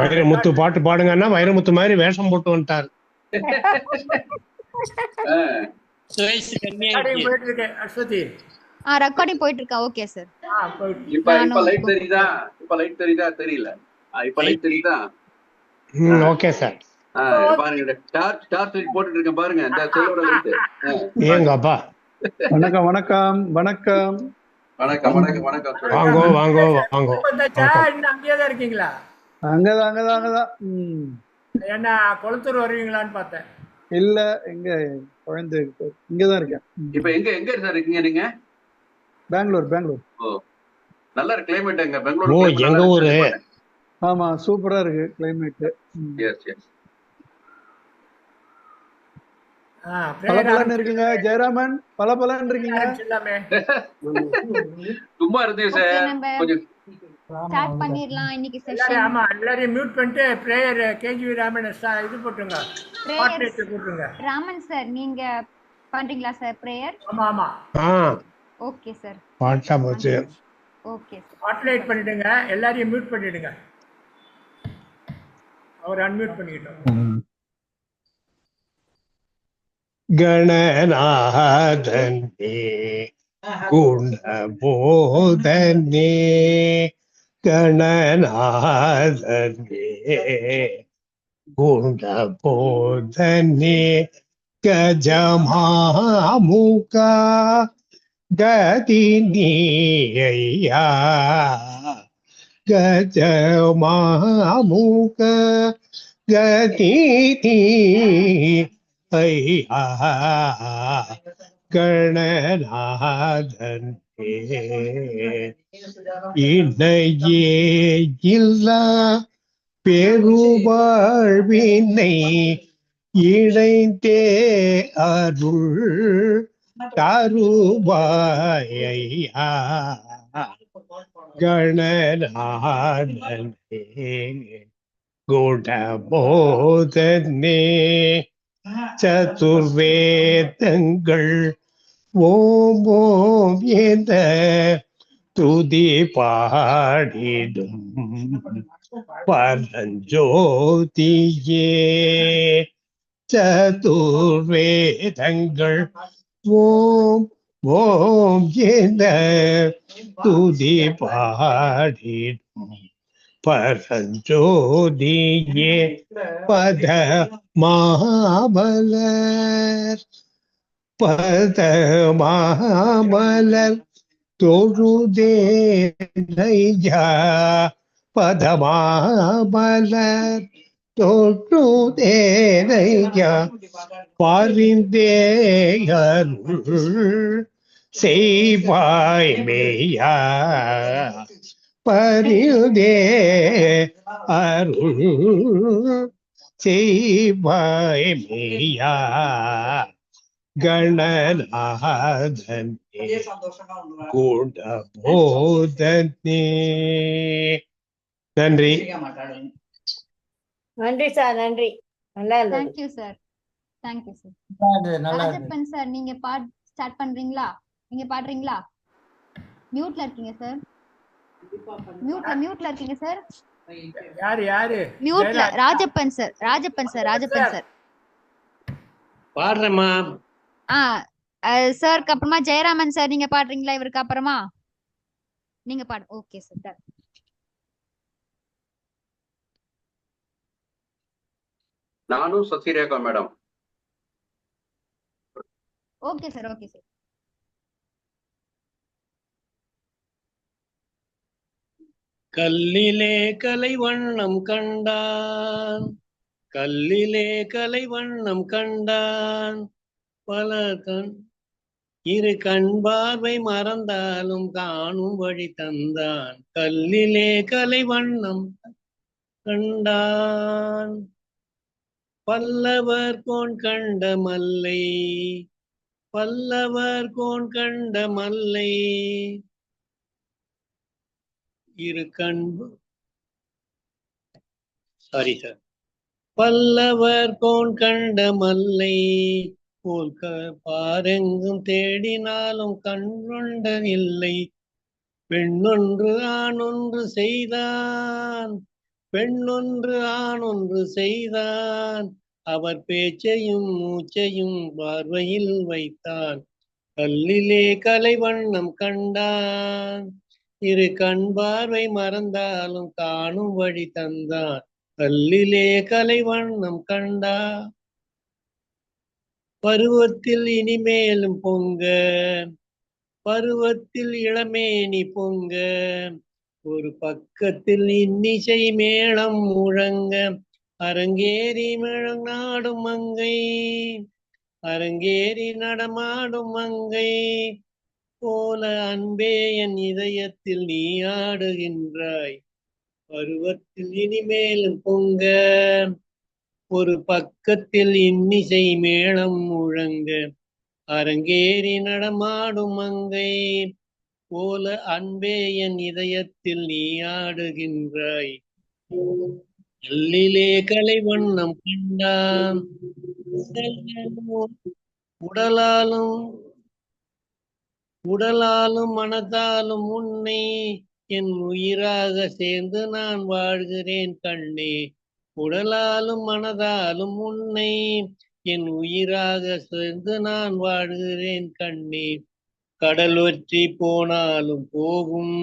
வைரமுத்து பாட்டு பாடுங்கன்னா வைரமுத்து மாதிரி வேஷம் போட்டு வந்துட்டாரு. ரெக்கார்டிங் போயிட்டு இருக்கா? Okay sir. இப்ப லைட் தெரியுதா? இப்ப லைட் தெரியுதா? தெரியல. இப்ப லைட் தெரியுதா? Okay sir. பாருங்க, டார்ச் லைட் போட்டுட்டு இருக்கேன் பாருங்க. இந்த செல்லோட லைட். ஏங்கப்பா. வணக்கம் வணக்கம் வணக்கம் வணக்கம் வணக்கம் வணக்கம். வாங்கோ வாங்கோ வாங்கோ. அங்கேதான் இருக்கீங்களா? அங்கதான் அங்கதான் அங்கதான். என்ன கொளத்தூர் வருவீங்களான்னு பார்த்தேன். இல்ல, எங்க குழந்தை இங்கதான் இருக்கேன். இப்ப எங்க சார் இருக்கீங்க நீங்க? பெங்களூர் பெங்களூர். ஓ, நல்ல கிளைமேட் எங்க பெங்களூர். ஓ, எங்க ஊரு. ஆமா, சூப்பரா இருக்கு கிளைமேட். S S. பலபலன்னு இருக்கீங்க ஜெயராமன், பலபலன்னு இருக்கீங்க. சும்மா இருந்தேன் சார். கொஞ்சம் ஸ்டார்ட் பண்ணிரலாம் இன்னைக்கு செஷன். ஆமா, எல்லாரையும் மியூட் பண்ணிட்டு பிரேயர் கேஜி ராமன் இது போட்டுங்க. ஸ்பாட்லைட் போட்டுங்க. ராமன் சார் நீங்க பண்றீங்களா சார் பிரேயர்? ஆமா ஆமா. Okay sir. பாட்டா போச்சு. Okay sir. ஸ்பாட்லைட் பண்ணிடுங்க, எல்லாரையும் மியூட் பண்ணிடுங்க. அவர் அன்மியூட் பண்ணிட்டோம். கணநாதனே குணபோதனே, கணநாதனே குணபோதனே, கஜமாமுகா கதினியா, கஜமாமுகா கதினி ஐயா, கணநாதனே இணையே இல்லா பெருவாழ்வினை இணைந்தே அருள் தருவாயா, கணநாதனே குணபோதனே, சதுர்வேதங்கள் ஓம் ஓம் என்ற துதி பாடிடும் பரஞ்சோதியே, சதுர்வேதங்கள் ஓம் ஓம் என்ற துதி பாடிடும் பரஞ்சோதியே, பத மாமலர் பத மாமலர் தொழுதேனையா, பதமாமலர் தொழுதேனையா, பரிந்தேயருள் செய்வாய் மேயா, பரிதே அருள் செய்வாய் மேயா, கணநாதனே குணபோதனே. நன்றி. நன்றி சார், நன்றி. நல்லா இருந்தது. Thank you sir. Thank you sir. Rajappan sir நீங்க பாட் ஸ்டார்ட் பண்றீங்களா? நீங்க பாடுறீங்களா? மியூட்ல இருக்கீங்க சார். மியூட்ல இருக்கீங்க சார். யாரு மியூட்ல. Rajappan sir, Rajappan sir, Rajappan sir பாடுறேம்மா. சார்க்கு அப்புறமா ஜெயராமன் சார் நீங்க பாடுறீங்களா? இவருக்கு அப்புறமா நீங்க பாடு. Okay sir. நானும் Sasirekha madam. Okay sir. Okay sir. கல்லிலே கலை வண்ணம் கண்டான், கல்லிலே கலை வண்ணம் கண்டான், பல இரு கண் பார்வை மறந்தாலும் காணும் வழி தந்தான், கல்லிலே கலை வண்ணம் கண்டான், பல்லவர் கோன் கண்ட மல்லை, பல்லவர் கோன் கண்ட மல்லை, இரு கண் சாரி சார், பல்லவர் கோன் கண்ட மல்லை போல் பாரெங்கும் தேடினாலும் கண்கொண்டதில்லை, பெண்ணொன்று ஆணொன்று செய்தான், பெண்ணொன்று ஆணொன்று செய்தான், அவர் பேச்சையும் மூச்சையும் பார்வையில் வைத்தான். கல்லிலே கலைவண்ணம் கண்டான், இரு கண் பார்வை மறந்தாலும் காணும் வழி தந்தான். கல்லிலே கலைவண்ணம் கண்டான், பருவத்தில் இனிமேலும் பொங்க, பருவத்தில் இளமேனி பொங்க, ஒரு பக்கத்தில் இன்னிசை மேளம் முழங்க, அரங்கேறி நாடும் மங்கை, அரங்கேறி நடமாடும் மங்கை போல அன்பே என் இதயத்தில் நீ ஆடுகின்றாய். பருவத்தில் இனிமேலும் பொங்க, ஒரு பக்கத்தில் இன்னிசை மேளம் முழங்க, அரங்கேறி நடமாடும் மங்கை போல அன்பே என் இதயத்தில் நீ ஆடுகின்றாய். கல்லிலே கலைவண்ணம் கண்டான், உடலாலும் மனதாலும் உன்னை என் உயிராக சேர்ந்து நான் வாழ்கிறேன் கண்ணே. உடலாலும் மனதாலும் உன்னை என் உயிராக சேர்ந்து நான் வாழ்கிறேன் கண்ணே. கடல் வற்றி போனாலும் போகும்,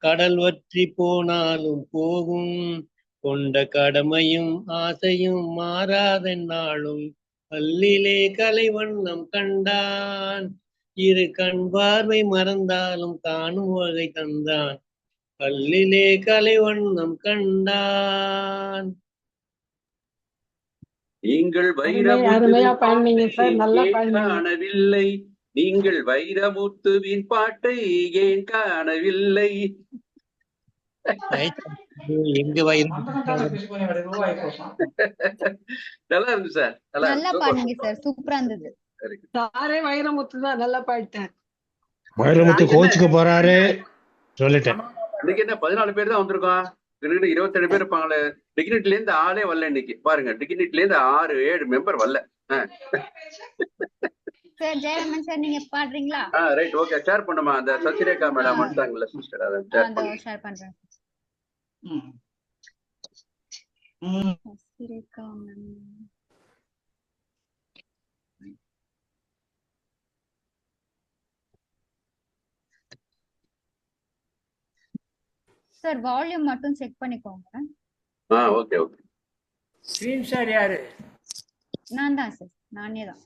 கடல் வற்றி போனாலும் போகும், கொண்ட கடமையும் ஆசையும் மாறாத நாளும். கல்லிலே கலைவண்ணம் கண்டான், இரு கண் பார்வை மறந்தாலும் காணும் வகை தந்தான். கல்லிலே கலைவண்ணம் கண்டான். நீங்கள் வைரமுத்துவின் காணவில்லை, நீங்கள் வைரமுத்துவின் பாட்டை ஏன் காணவில்லை? எங்க வைரம் நல்லா இருந்து சார், நல்லா பாடுங்க சார், சூப்பரா இருந்தது. சாரே வைரமுத்து தான், நல்லா பாடிட்டேன். வைரமுத்து கோச்சுக்கு போறாரு சொல்லிட்டேன். இன்னைக்கு என்ன 14 பேர் தான் வந்திருக்கோம், 27 பேர் இருப்பாங்களே. டிகினிட்டில இருந்து ஆளே வரல இன்னைக்கு பாருங்க, டிகினிட்டில இருந்து 6-7 மெம்பர் வரல. சார் ஜெயராமன் சார் நீங்க பாடுறீங்களா? ரைட், ஓகே, ஷேர் பண்ணுமா. அந்த சசிரேகா மேடம் வந்துட்டாங்கல்ல சிஸ்டர், அதை ஷேர் பண்றேன். சசிரேகா மேம் சார் வால்யூம் மட்டும் செக் பண்ணிக்கோங்க. Okay okay. ஸ்கிரீன் ஷேர் யாரு? நான் தான் சார், நானே தான்.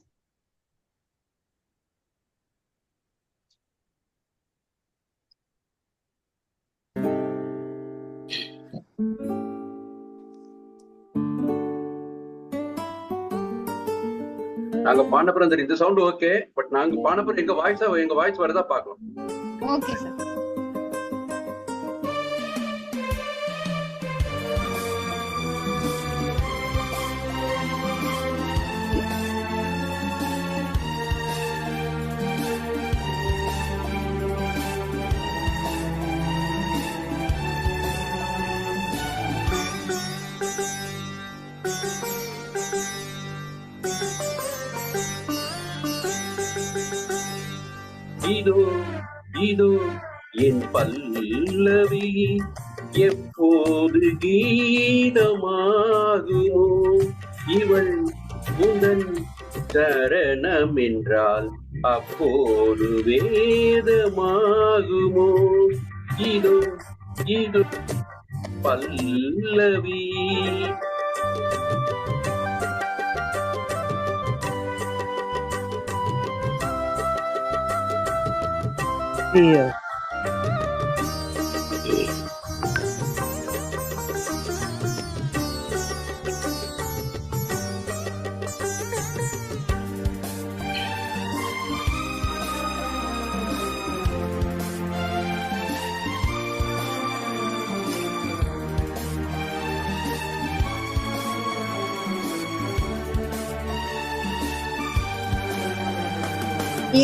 நாங்க பாண்டபுரம் இந்த சவுண்ட் ஓகே, பட் நாங்க பாண்டபுரம் எங்க வாய்ஸ் வரதா பாக்கலாம். Okay sir. இதோ இதோ என் பல்லவி எப்போது கீதமாகுமோ, இவள் முதல் சரணம் என்றால் அப்போது வேதமாகுமோ. இதோ இதோ பல்லவி.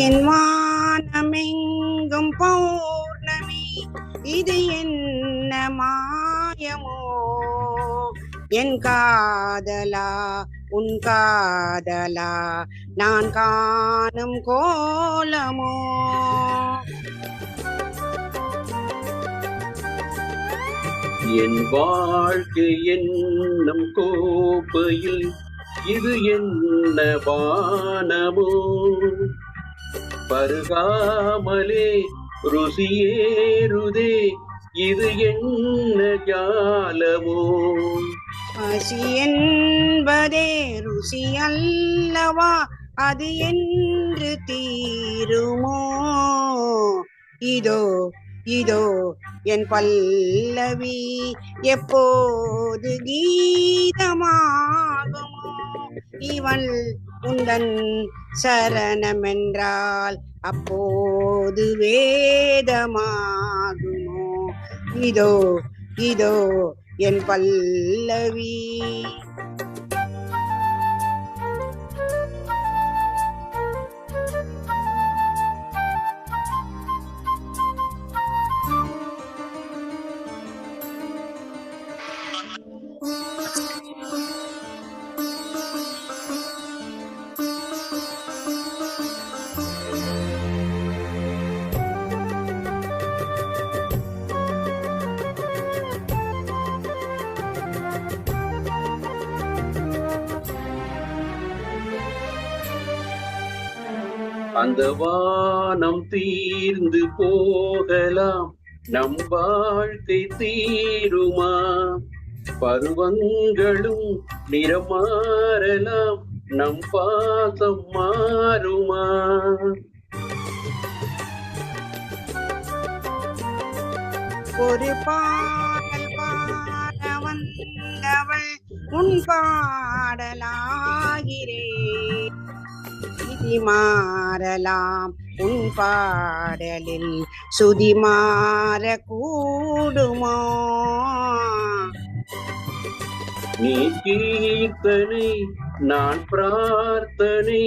என் வானமெங்கும் பௌர்ணமி, இது என்ன மாயமோ, என் காதலா உன் காதலா நான் காணும் கோலமோ. என் வாழ்க்கை என்னும் கோப்பையில் இது என்ன பானமோ, பருகாமலே ருசியேறுதே இது என்ன ஜாலமோ. பசி என்பதே ருசி அல்லவா, அது என்று தீருமோ. இதோ இதோ என் பல்லவி எப்போது கீதமாகுமோ. இவள் உந்தன் சரணமென்றால் அப்போது வேதமாகுமோ. இதோ இதோ என் பல்லவி. அந்த வானம் தீர்ந்து போகலாம், நம் வாழ்க்கை தீருமா. பருவங்களும் நிறம் மாறலாம், நம் பாசம் மாறுமா. ஒரு பாடல் பாட வந்தவள் உன் பாடலாகிறேன். விதி மாறலாம் உன் பாடலில், சுதி மாற கூடுமோ. நீ கீர்த்தனை நான் பிரார்த்தனை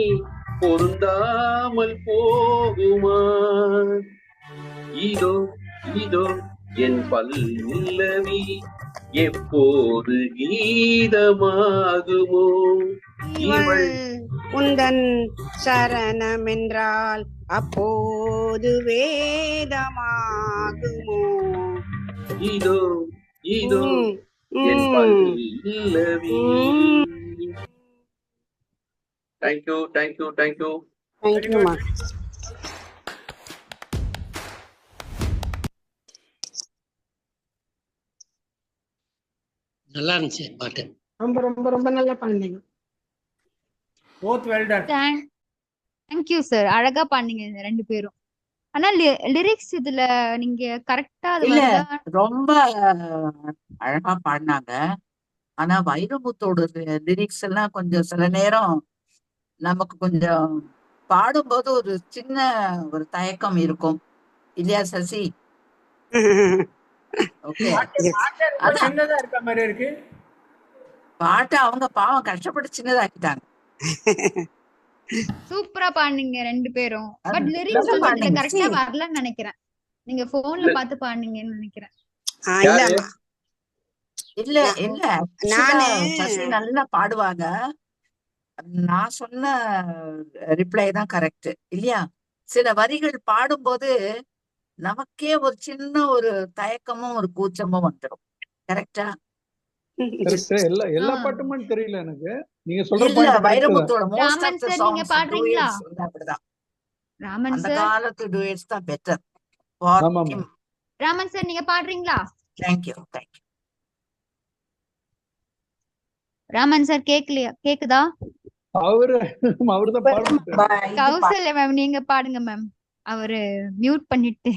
பொருந்தாமல் போகுமா. இதோ இதோ என் பல்லவி எப்போது கீதமாகுமோ. இவள் உந்தன் சரணமென்றால் அப்போது வேதமாகுமோ. இதோ இதோ என் பல்லவி. Thank you thank you thank you. தேங்க்யூமா. நல்லா இருந்துச்சு பாட்டு. ரொம்ப ரொம்ப ரொம்ப நல்லா பாடுனீங்க. Both well done. Thank you sir. அழகா பாடுனீங்க இந்த ரெண்டு பேரும். ஆனா லிரிக்ஸ் இதுல நீங்க கரெக்டா அது இல்ல வருதா? ரொம்ப அழகா பாடினாங்க. ஆனா வைரமுத்தோட லிரிக்ஸ் எல்லாம் கொஞ்சம் சில நேரம் நமக்கு கொஞ்சம் பாடும்போது ஒரு சின்ன ஒரு தயக்கம் இருக்கும் இல்லையா சசி? ஓகே. அதான் சின்னதா இருக்க மாதிரி இருக்கு. பாட்டை அவங்க பாவம் கஷ்டப்பட்டு சின்னதாக்கிட்டாங்க. சூப்பரா பாடுனீங்க ரெண்டு பேரும். பட் லிரிக்ஸ் நல்லா வந்து இதுல பாடுனீங்க. கரெக்டா வரலன்னு நினைக்கிறேன். நீங்க போன்ல பார்த்து பாடுனீங்கன்னு நினைக்கிறேன். இல்லம்மா, இல்ல இல்ல நானு சசி நல்லா பாடுவாங்க. நான் சொன்ன ரிப்ளை தான் கரெக்ட் இல்லையா? சில வரிகள் பாடும்போது நமக்கே ஒரு சின்ன ஒரு தயக்கமும் ஒரு கூச்சமும் வந்துடும். கரெக்டா? எல்லா பாட்டுமே தெரியல எனக்கு. நீங்க சொல்ற இல்ல பாயிண்ட் கரெக்ட் தான். வைரமுத்தோட most Raman of the sir நீங்க சாங்ஸ் பாடுறீங்களா? டூயட்ஸ் வந்து அப்படிதான். ராமன் அந்த சார் காலத்து டூயட்ஸ் தான் பெட்டர் ஃபார் ஆமாமா. ஹிம். ராமன் சார் நீங்க பாடுறீங்களா? Thank you thank you. ராமன் சார் கேக்கலையா? கேக்குதா? அவருதான் பாடுறாரு. கௌசல்யா மேம் நீங்க பாடுங்க மேம். அவரு மியூட் பண்ணிட்டு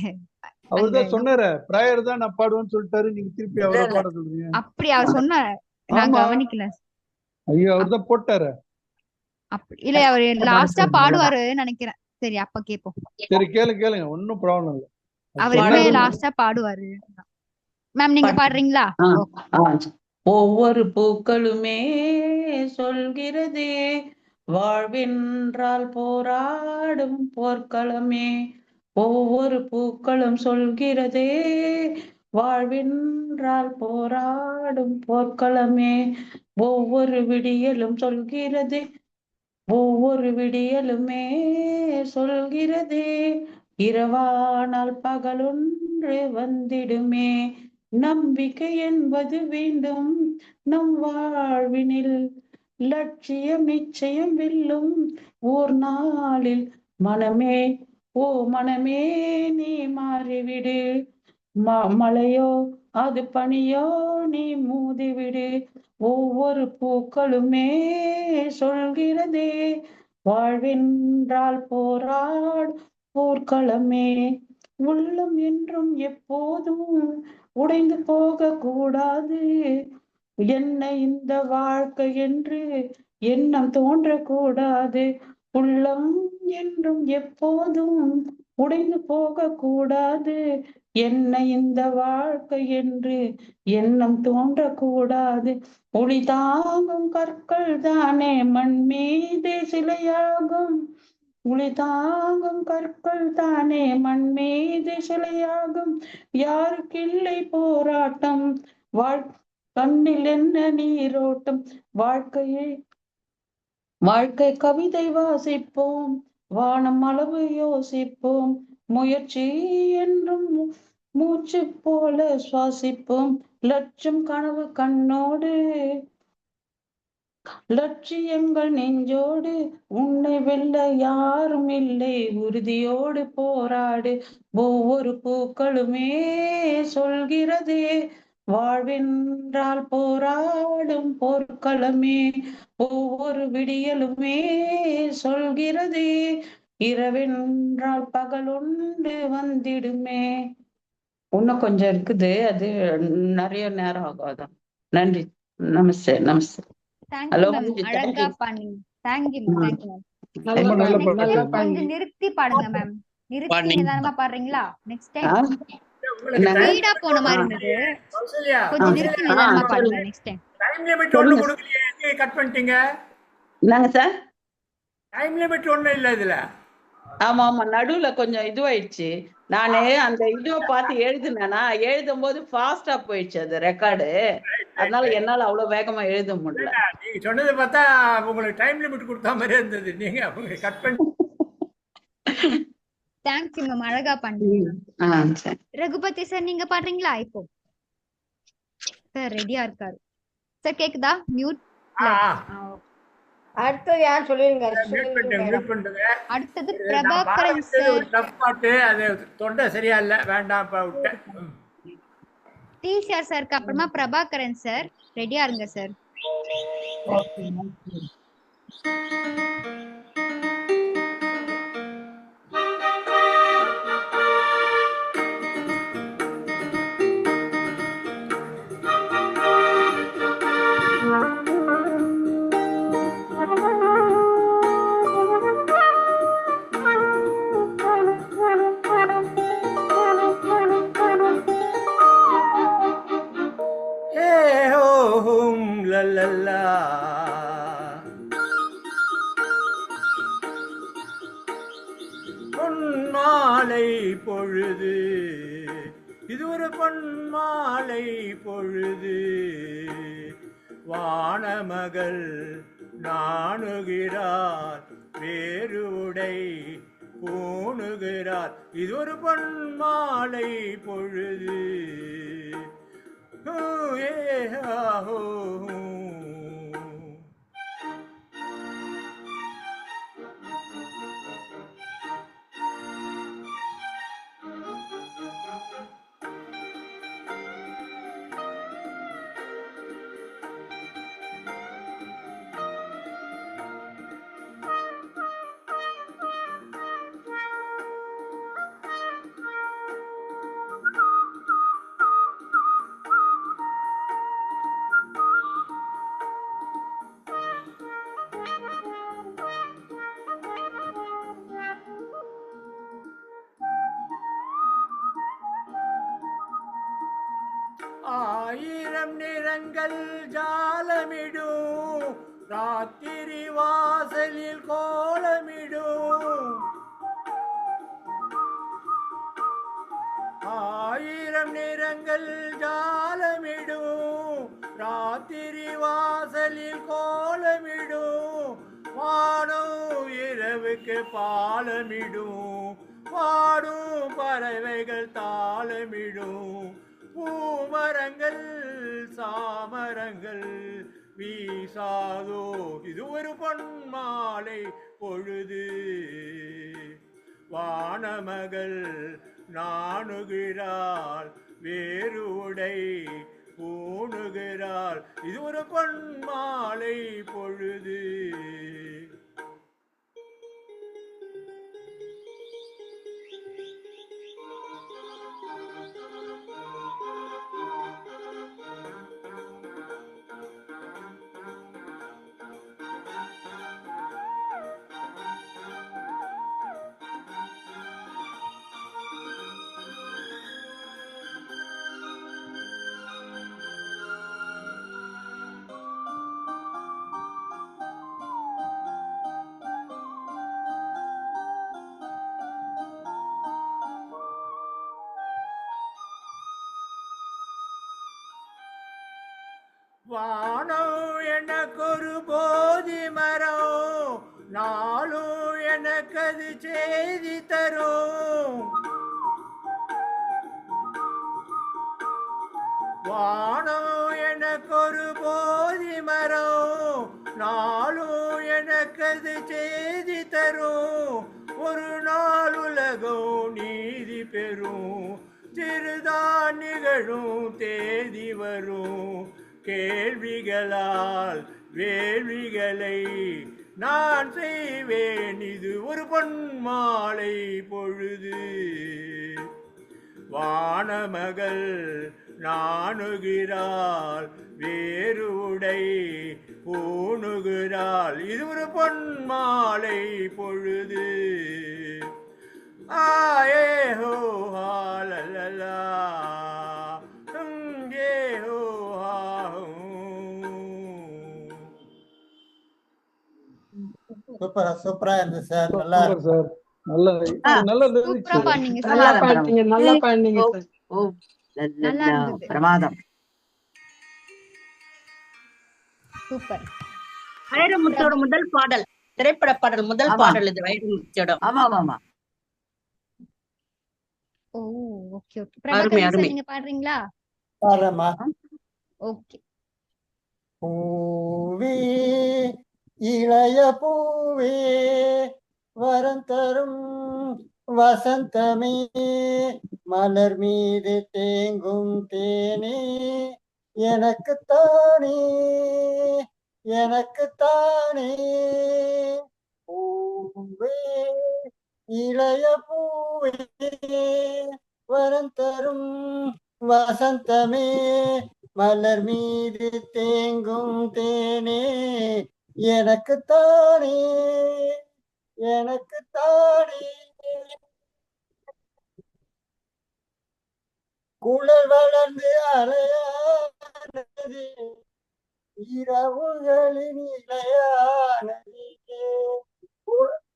அவர்தான் சொன்னாரு, பிரேயர் தான் நான் பாடுவேன்னு சொல்லிட்டாரு. நீங்க திருப்பி அவரை பாட சொல்றீங்க. அப்படி அவர் சொன்னாரு. நான் ஆமா. கவனிக்கல. ஐயோ, அவர்தான் போட்டாரு. அப்படி இல்ல அவரு லாஸ்டா பாடுவாருன்னு நினைக்கிறேன். சரி அப்ப கேப்போம். சரி கேளுங்க, ஒன்னும் ப்ராப்ளம் இல்ல. அவர் எப்ப லாஸ்டா பாடுவாரு. மேம் நீங்க பாடுறீங்களா? ஒவ்வொரு பூக்களுமே சொல்கிறதே வாழ்வென்றால் போராடும் போர்க்களமே. ஒவ்வொரு பூக்களும் சொல்கிறதே வாழ்வென்றால் போராடும் போர்க்களமே. ஒவ்வொரு விடியலும் சொல்கிறதே, ஒவ்வொரு விடியலுமே சொல்கிறதே இரவானால் பகலொன்று வந்திடுமே. நம்பிக்கை என்பது வேண்டும் நம் வாழ்வினில். லட்சியம் நிச்சயம் வெல்லும் ஓர் நாளில். மனமே ஓ மனமே நீ மாறிவிடு. மழையோ அது பனியோ நீ மோதிவிடு. ஒவ்வொரு பூக்களுமே சொல்கிறதே வாழ்வென்றால் போர்க்களமே. உள்ளம் என்றும் எப்போதும் உடைந்து போக கூடாது. என்ன இந்த வாழ்க்கை என்று எண்ணம் தோன்றக்கூடாது. உள்ளம் என்றும் எப்போதும் உடைந்து போக கூடாது. என்ன இந்த வாழ்க்கை என்று எண்ணம் தோன்றக்கூடாது. ஒளி தாங்கும் கற்கள் தானே மண் மீது சிலையாகும். ஒளி தாங்கும் கற்கள் தானே மண் மீது சிலையாகும். யாருக்கில்லை போராட்டம் கண்ணில் என்ன நீரோட்டம். வாழ்க்கை கவிதை வாசிப்போம். வானம் அளவு யோசிப்போம். முயற்சி என்றும் மூச்சு போல சுவாசிப்போம். லட்சம் கனவு கண்ணோடு லட்சியங்கள் நெஞ்சோடு. உன்னை வெல்ல யாரும் இல்லை உறுதியோடு போராடு. ஒவ்வொரு பூக்களுமே சொல்கிறதே வாழ்வென்றால் போராடும் போர்க்களமே. ஒவ்வொரு விடியலுமே சொல்கிறதே இரவென்றால் பகல் ஒன்று வந்திடுமே. இன்னும் கொஞ்சம் இருக்குது, அது நிறைய நேரம் ஆகாதான். நன்றி. நமஸ்தே. நமஸ்தே. ஹலோ. அழகா பாடுங்க. Thank you ma'am. Thank you ma'am. ரொம்ப நல்ல நெக்ஸ்ட் பாட்டு. கொஞ்சம் நிறுத்தி பாடுங்க மேம். நிறுத்தி பாடுங்க. நிதானமா பாடுறீங்களா? நெக்ஸ்ட் டைம் உங்களுக்கு ஸ்பீடா போன மாதிரி இருந்தது. கௌசல்யா, கொஞ்சம் நிறுத்தி நிதானமா பாடுங்க நெக்ஸ்ட் டைம். டைம் லிமிட் ஒண்ணு கொடுக்கலையே, கட் பண்ணிட்டீங்க. என்னங்க சார்? டைம் லிமிட் ஒண்ணும் இல்ல இதுல. ஆமா ஆமா, நடுவுல கொஞ்சம் இதுவாயிடுச்சு. நானு அந்த இதுவை பார்த்து எழுதுனேன்னா எழுதும் போது ஃபாஸ்டா போயிடுச்சு அது ரெக்கார்டு. அதனால என்னால அவ்வளவு வேகமா எழுத முடியல. நீங்க சொன்னதை பார்த்தா உங்களுக்கு டைம் லிமிட் கொடுத்த மாதிரி இருந்தது. நீங்க அவங்க கட் பண்ணி. Thank you ma'am. அழகா பண்ணீங்க. சரி. ரகுபதி சார் நீங்க பாடுறீங்களா? இப்போ சார் ரெடியா இருக்காரு. சார் கேக்குதா? மியூட். அடுத்தது யார் சொல்லிருங்க. அடுத்தது பிரபாகரன் சார். ஒரு டஃப் பாட்டு, அது தொண்டை சரியா இல்ல, வேண்டாம் விட்டேன். டிசிஆர் சாருக்கு அப்புறமா பிரபாகரன் சார். ரெடியா இருங்க சார். பொன்மாலை பொழுது, இது ஒரு பொன்மாலை பொழுது. வானமகள் நாணுகிறார், வேறு உடை பூணுகிறார். இது ஒரு பொன்மாலை பொழுது. ஆயிரம் நிறங்கள் ஜாலமிடும், ராத்திரி வாசலில் கோலமிடும். ஆயிரம் நிறங்கள் ஜாலமிடும், ராத்திரி வாசலில் கோலமிடும். வானம் இரவுக்கு பாலமிடும், பாடும் பறவைகள் தாளமிடும். பூமரங்கள் சாமரங்கள் வீசாதோ இது ஒரு பொன்மாலை பொழுது. வானமகள் நாணுகிறாள் வேறு உடை பூணுகிறாள் இது ஒரு பொன்மாலை பொழுது. வானம் எனக்கொரு போதி மரம் நாளும் எனக்கு அது செய்தி தரும். வானம் எனக்கொரு போதி மரம் நாளும் எனக்கு அது செய்தி தரும். ஒரு நாள் உலகம் நீதி பெறும் திருதான் நிகழும் தேதி வரும். கேள்விகளால் வேள்விகளை நான் செய்வேன் இது ஒரு பொன்மாலை பொழுது. வானமகள் நாணுகிறாள் வேறு உடை பூணுகிறாள் இது ஒரு பொன்மாலை பொழுது. ஆயே ஹோ ஹாலலா ஏ ஹோ சூப்பரா இருந்துச்சு சார். நல்லா சார். நல்லா சூப்பரா பாடுனீங்க சார். நல்லா பாடுனீங்க சார். நல்லா இருந்தது. பிரமாதம். சூப்பர். வைரமுத்தோட முதல் பாடல், திரைப்பட பாடல் முதல் பாடல் இது வைரமுத்தோட. ஆமா ஆமா. ஓ ஓகே ஓகே. பிரபாகரன் சார் நீங்க பாடுறீங்களா? பாடுறேம்மா. ஓகே. பூவே இளைய பூவே வரம் தரும் வசந்தமே மலர் மீது தேங்கும் தேனே எனக்குத்தானே எனக்குத்தானே. பூவே இளைய பூவே வரம் தரும் வசந்தமே மலர் மீது தேங்கும் தேனே எனக்குத்தானே எனக்குத்தானே. குழல் வளர்ந்து அலையானது இரவுகளின் இலையானது.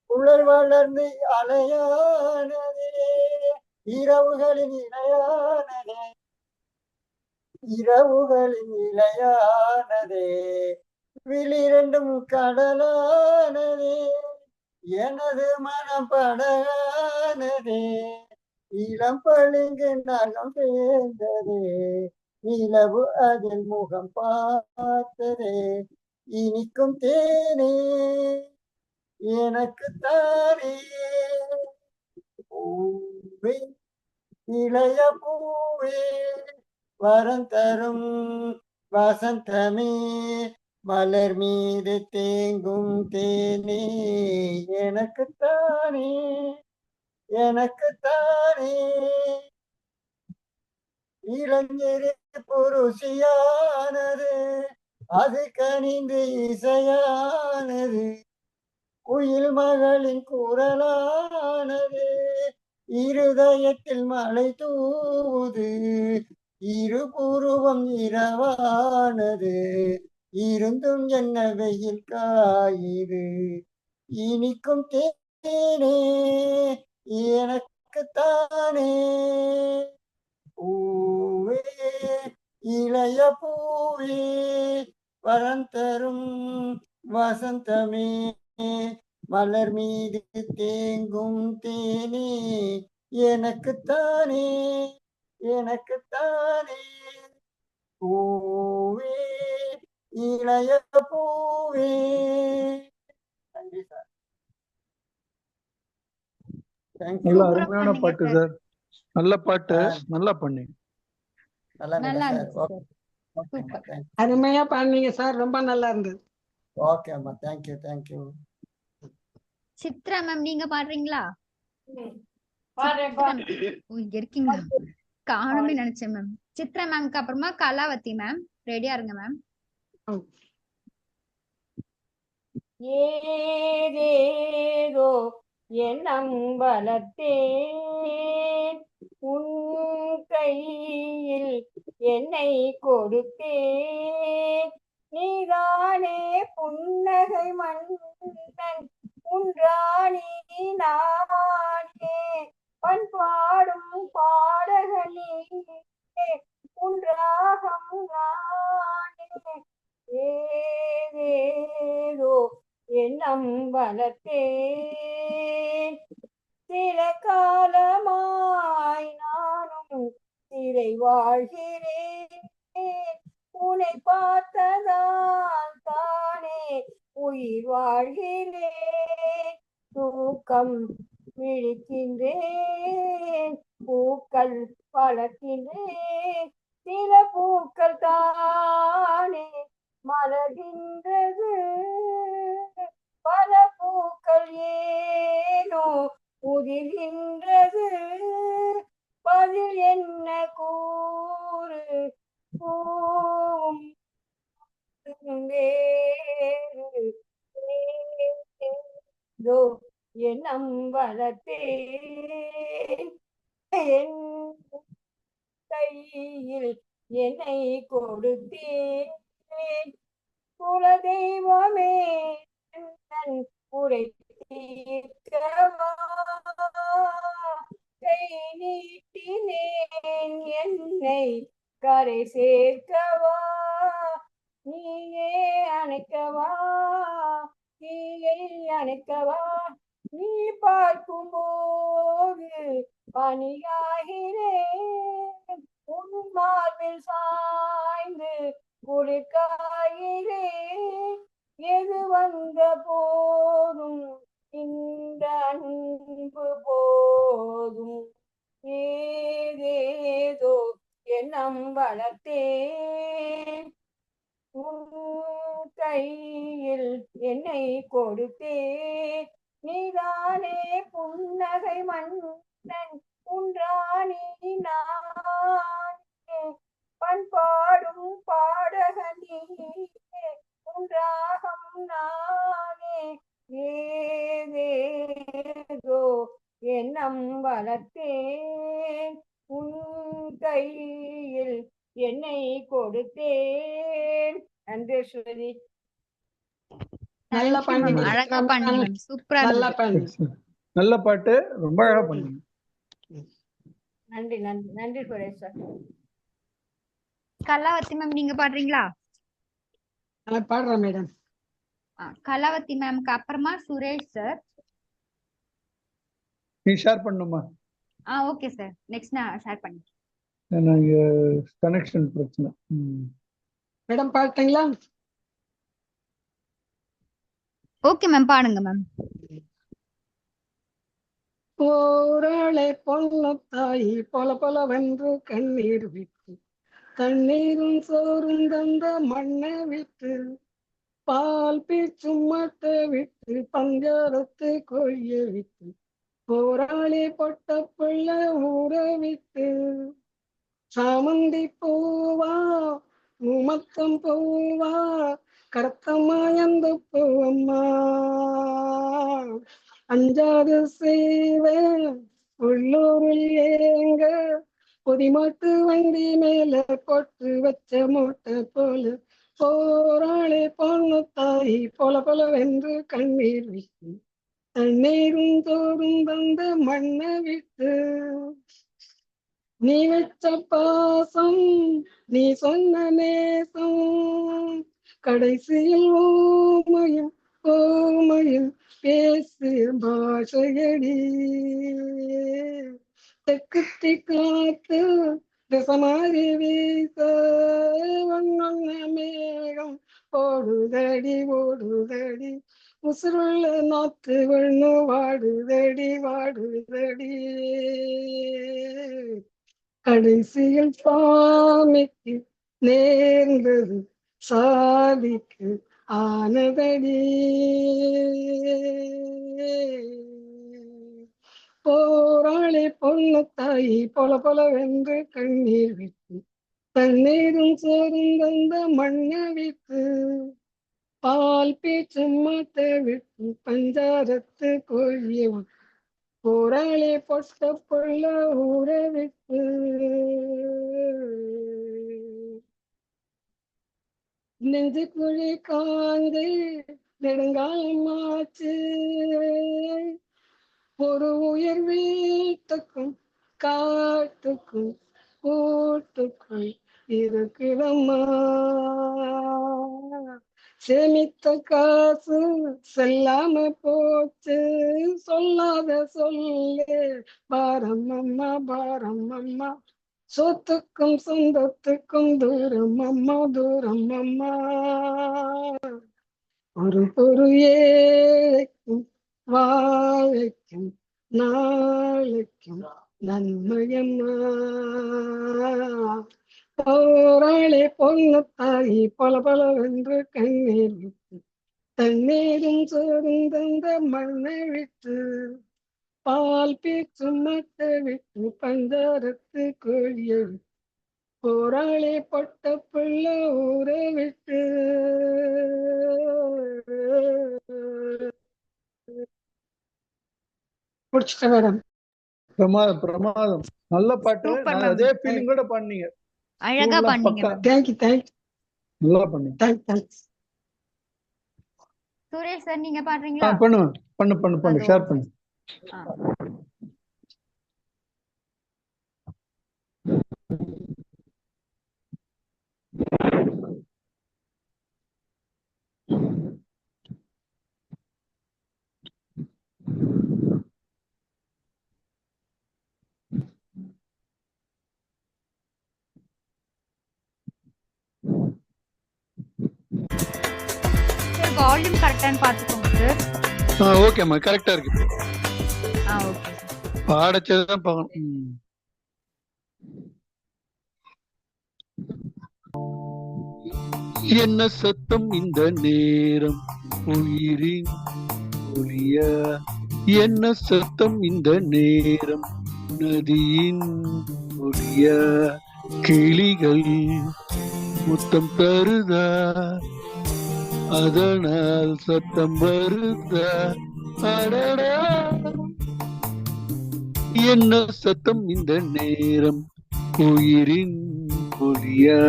குழல் வளர்ந்து அலையானது இரவுகளின் இலையானதே இரவுகளின் இலையானதே. விழிரண்டும் கடலானதே எனது மனம் படகானதே. இளம் பளிங்கு நகம் சேர்ந்ததே நிலவு அதில் முகம் பார்த்ததே. இனிக்கும் தேனே எனக்குத்தானே. பூவே இளைய பூவே வரம் தரும் வசந்தமே மலர் மீது தேங்கும் தேனே எனக்குத்தானே எனக்குத்தானே. இளைஞருக்கு ருசியானது அது கனிந்து இசையானது. குயில் மகளின் குரலானது இருதயத்தில் மழை தூவுது. இருபுருவம் இரவானது இருந்தும் என்ன வெயில் காயுது. இனிக்கும் தேனே எனக்குத்தானே. பூவே இளைய பூவே வரம் தரும் வசந்தமே மலர் மீது தேங்கும் தேனே எனக்குத்தானே எனக்குத்தானே பூவே இளைய பூவே. நன்றி சார். தேங்க்யூ. நல்ல அருமையான பாட்டு சார். நல்ல பாட்டு, நல்லா பண்ணீங்க. நல்லா சார். அருமையா பாடுனீங்க சார், ரொம்ப நல்லா இருந்தது. ஓகே அம்மா, தேங்க்யூ தேங்க்யூ. சித்ரா மேம் நீங்க பாடுறீங்களா? இருக்கீங்களா? காணுமே நினைச்சேன் மேம். சித்ரா மேம்க்கு அப்புறமா கலாவதி மேம். ரெடியா இருங்க மேம். ஏதேதோ எண்ணம் வளர்த்தேன், உன் கையில் என்னை கொடுத்தேன், நீதானே புன்னகை மன்னன், உன்றாணி நானே, பண்பாடும் பாடகனே, உன்றாகம் நானே, ஏதேதோ எண்ணம் வளர்த்தேன், சில காலமாய் நானும் சிறை வாழ்கிறேன், உன்னை பார்த்ததால் தானே உயிர் வாழ்கிறேன், தூக்கம் விழிக்கின்றேன், பூக்கள் வளர்க்கின்றேன், சில பூக்கள் தானே மலர்கின்றது, பல பூக்கள் ஏனோ உதிர்கின்றது, பதில் என்ன கூறு, பூவும் வேறு ஏதோ எண்ணம் வளர்த்தேன், என் கையில் என்னை கொடுத்தேன், குலதெய்வமே தன் உரை தீர்க்கவா, கை நீட்டினேன் என்னை கரை சேர்க்கவா, நீயே அணைக்கவா, நீயை அணைக்கவா, நீ பார்க்கும் போது பணியாகிறேன், உன் மார்பில் சாய்ந்து குளிர்காகிறேன், எது வந்த போதும் இந்த அன்பு போதும், ஏதேதோ எண்ணம் வளர்த்தேன், உன் கையில் என்னை கொடுத்தேன், நீதானே புன்னகை மன்னன், உன்றாணி நானே, பண்பாடும் பாடகனே, உன்றாகம் நானே, ஏதேதோ எண்ணம் வளர்த்தேன், உன் கையில் என்னை கொடுத்தேன். அன்பேஸ்வரி நல்லா பண்ணீங்க. அழகா பண்ணீங்க. சூப்பரா நல்லா இருந்துச்சு. பண்ணீங்க. நல்ல பாட்டு, ரொம்ப அழகா பண்ணீங்க. நன்றி நன்றி நன்றி சுரேஷ் சார். கலாவதி மேம் நீங்க பாடுறீங்களா? பாடுறேன் மேடம். கலாவதி மேம்க்கு அப்புறமா சுரேஷ் சார். நீ ஷேர் பண்ணுமா? Okay sir. நெக்ஸ்ட் நான் ஷேர் பண்ணிக்கிறேன். நாங்க கனெக்ஷன் பிரச்சனை. மேடம் பாடுறீங்களா? ஓகே மேம் பாடுங்க மேம். போராளே பொல்ல தாயி பொல பொல வென்று கண்ணீர் விட்டு, தண்ணீரும் சோறும் தந்த மண்ணை விட்டு, பால் பீச்சும் மட்டை விட்டு, பஞ்சாரத்து கோழிய விட்டு, போராளி பொட்ட பிள்ளை ஊற விட்டு, சாமந்தி பூவா உமத்தம் பூவா கடத்தம்மா எந்த பூவம்மா, அஞ்சாது செய்வேன் உள்ளூரில் ஏங்க, பொதிமாட்டு வண்டி மேல போட்டு வச்ச மூட்டை போல, போராளி பொண்ணு தாய் பொல பொல வென்று கண்ணீர் விட்டு, தண்ணீரும் தோறும் வந்த மண்ணை விட்டு, நீ வச்ச பாசம் நீ சொன்ன நேசம், கடைசியில் ஓமையும் ஓமையும் பேசு பாஷையடி, தெக்குத்தி காத்து திசமாறி வீச வண்ண மேகம் ஓடுதடி ஓடுதடி உசுருள்ள நாத்து ஒண்ணு வாடுதடி வாடுதடி கடைசியில் சாமிக்கு நேர்ந்தது சாதிக்கு ஆனதடி போராளி பொண்ணு தாயி பொல பொலவென்று கண்ணீர் விட்டு தண்ணீரும் சேர்ந்த மண்ணை விட்டு பால் பீச்சும் மாட்ட விட்டு பஞ்சாரத்து கோழிய போராளி பொட்ட பொள்ள ஊற விட்டு நெஞ்சு குழி காந்து நெடுங்காலமாச்சு ஒரு உயர் வீட்டுக்கும் காட்டுக்கும் கூட்டுக்கும் இருக்குதம்மா சேமித்த காசு செல்லாம போச்சு சொல்லாத சொல்லு பாரம் அம்மா பாரம் அம்மா சொத்துக்கும் சொந்தத்துக்கும் தூரம் அம்மா தூரம் அம்மா ஒரு ஏழைக்கும் வாழைக்கும் நாளைக்கும் நன்மையம்மா போராளி பொண்ணு தாயி பல பலவென்று கண்ணீர் விட்டு தண்ணீரும் சோர்ந்த மண்ணை விட்டு பால் பீச்சும் மட்டை விட்டு பஞ்சாரத்து கோழியை விட்டு போராளி பொட்ட புள்ள ஊற விட்டு முடிச்சிட்டேன் மேடம். பிரமாதம் பிரமாதம், நல்ல பாட்டு. அதே ஃபீலிங் கூட பண்ணீங்க, அழகா பண்ணீங்க. தேங்க்யூ தேங்க்யூ, நல்லா பண்ணீங்க. தேங்க்ஸ். சுரேஷ் சார் நீங்க பாடுறீங்களா? பண்ணுவேன், பண்ணு ஷேர் பண்ணு. வால்யூம் கரெக்டான்னு பாத்துக்கோங்க சார். ஓகேம்மா, கரெக்டா இருக்கு. ஓகே, பாடச்சதான் பார்க்கணும். என்ன சத்தம் இந்த நேரம் உயிரின் ஒளியா, என்ன சத்தம் இந்த நேரம் நதியின் ஒளியா, கிளிகள் முத்தம் தருதா அதனால் சத்தம் வருதா, அடடா என்ன சத்தம் இந்த நேரம் உயிரின் ஒளியா,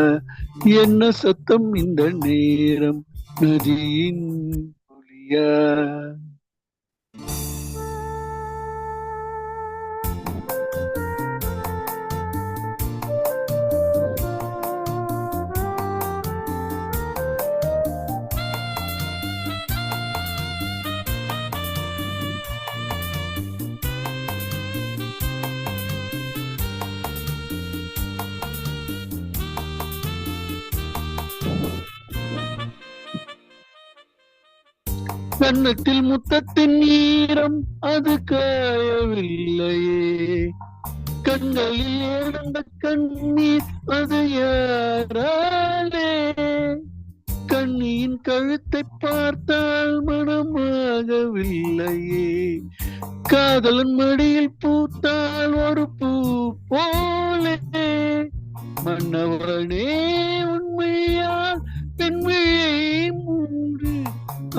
என்ன சத்தம் இந்த நேரம் நதியின் ஒளியா. கன்னத்தில் முத்தத்தின் ஈரம் அது காயவில்லையே, கண்களில் ஏறந்த கண்ணீர் அது யாராலே, கண்ணியின் கழுத்தை பார்த்தால் மனமாகவில்லையே, காதலன் மடியில் பூத்தால் ஒரு பூ போலே, மன்னவனே உண்மையால் பெண்மையை மூன்று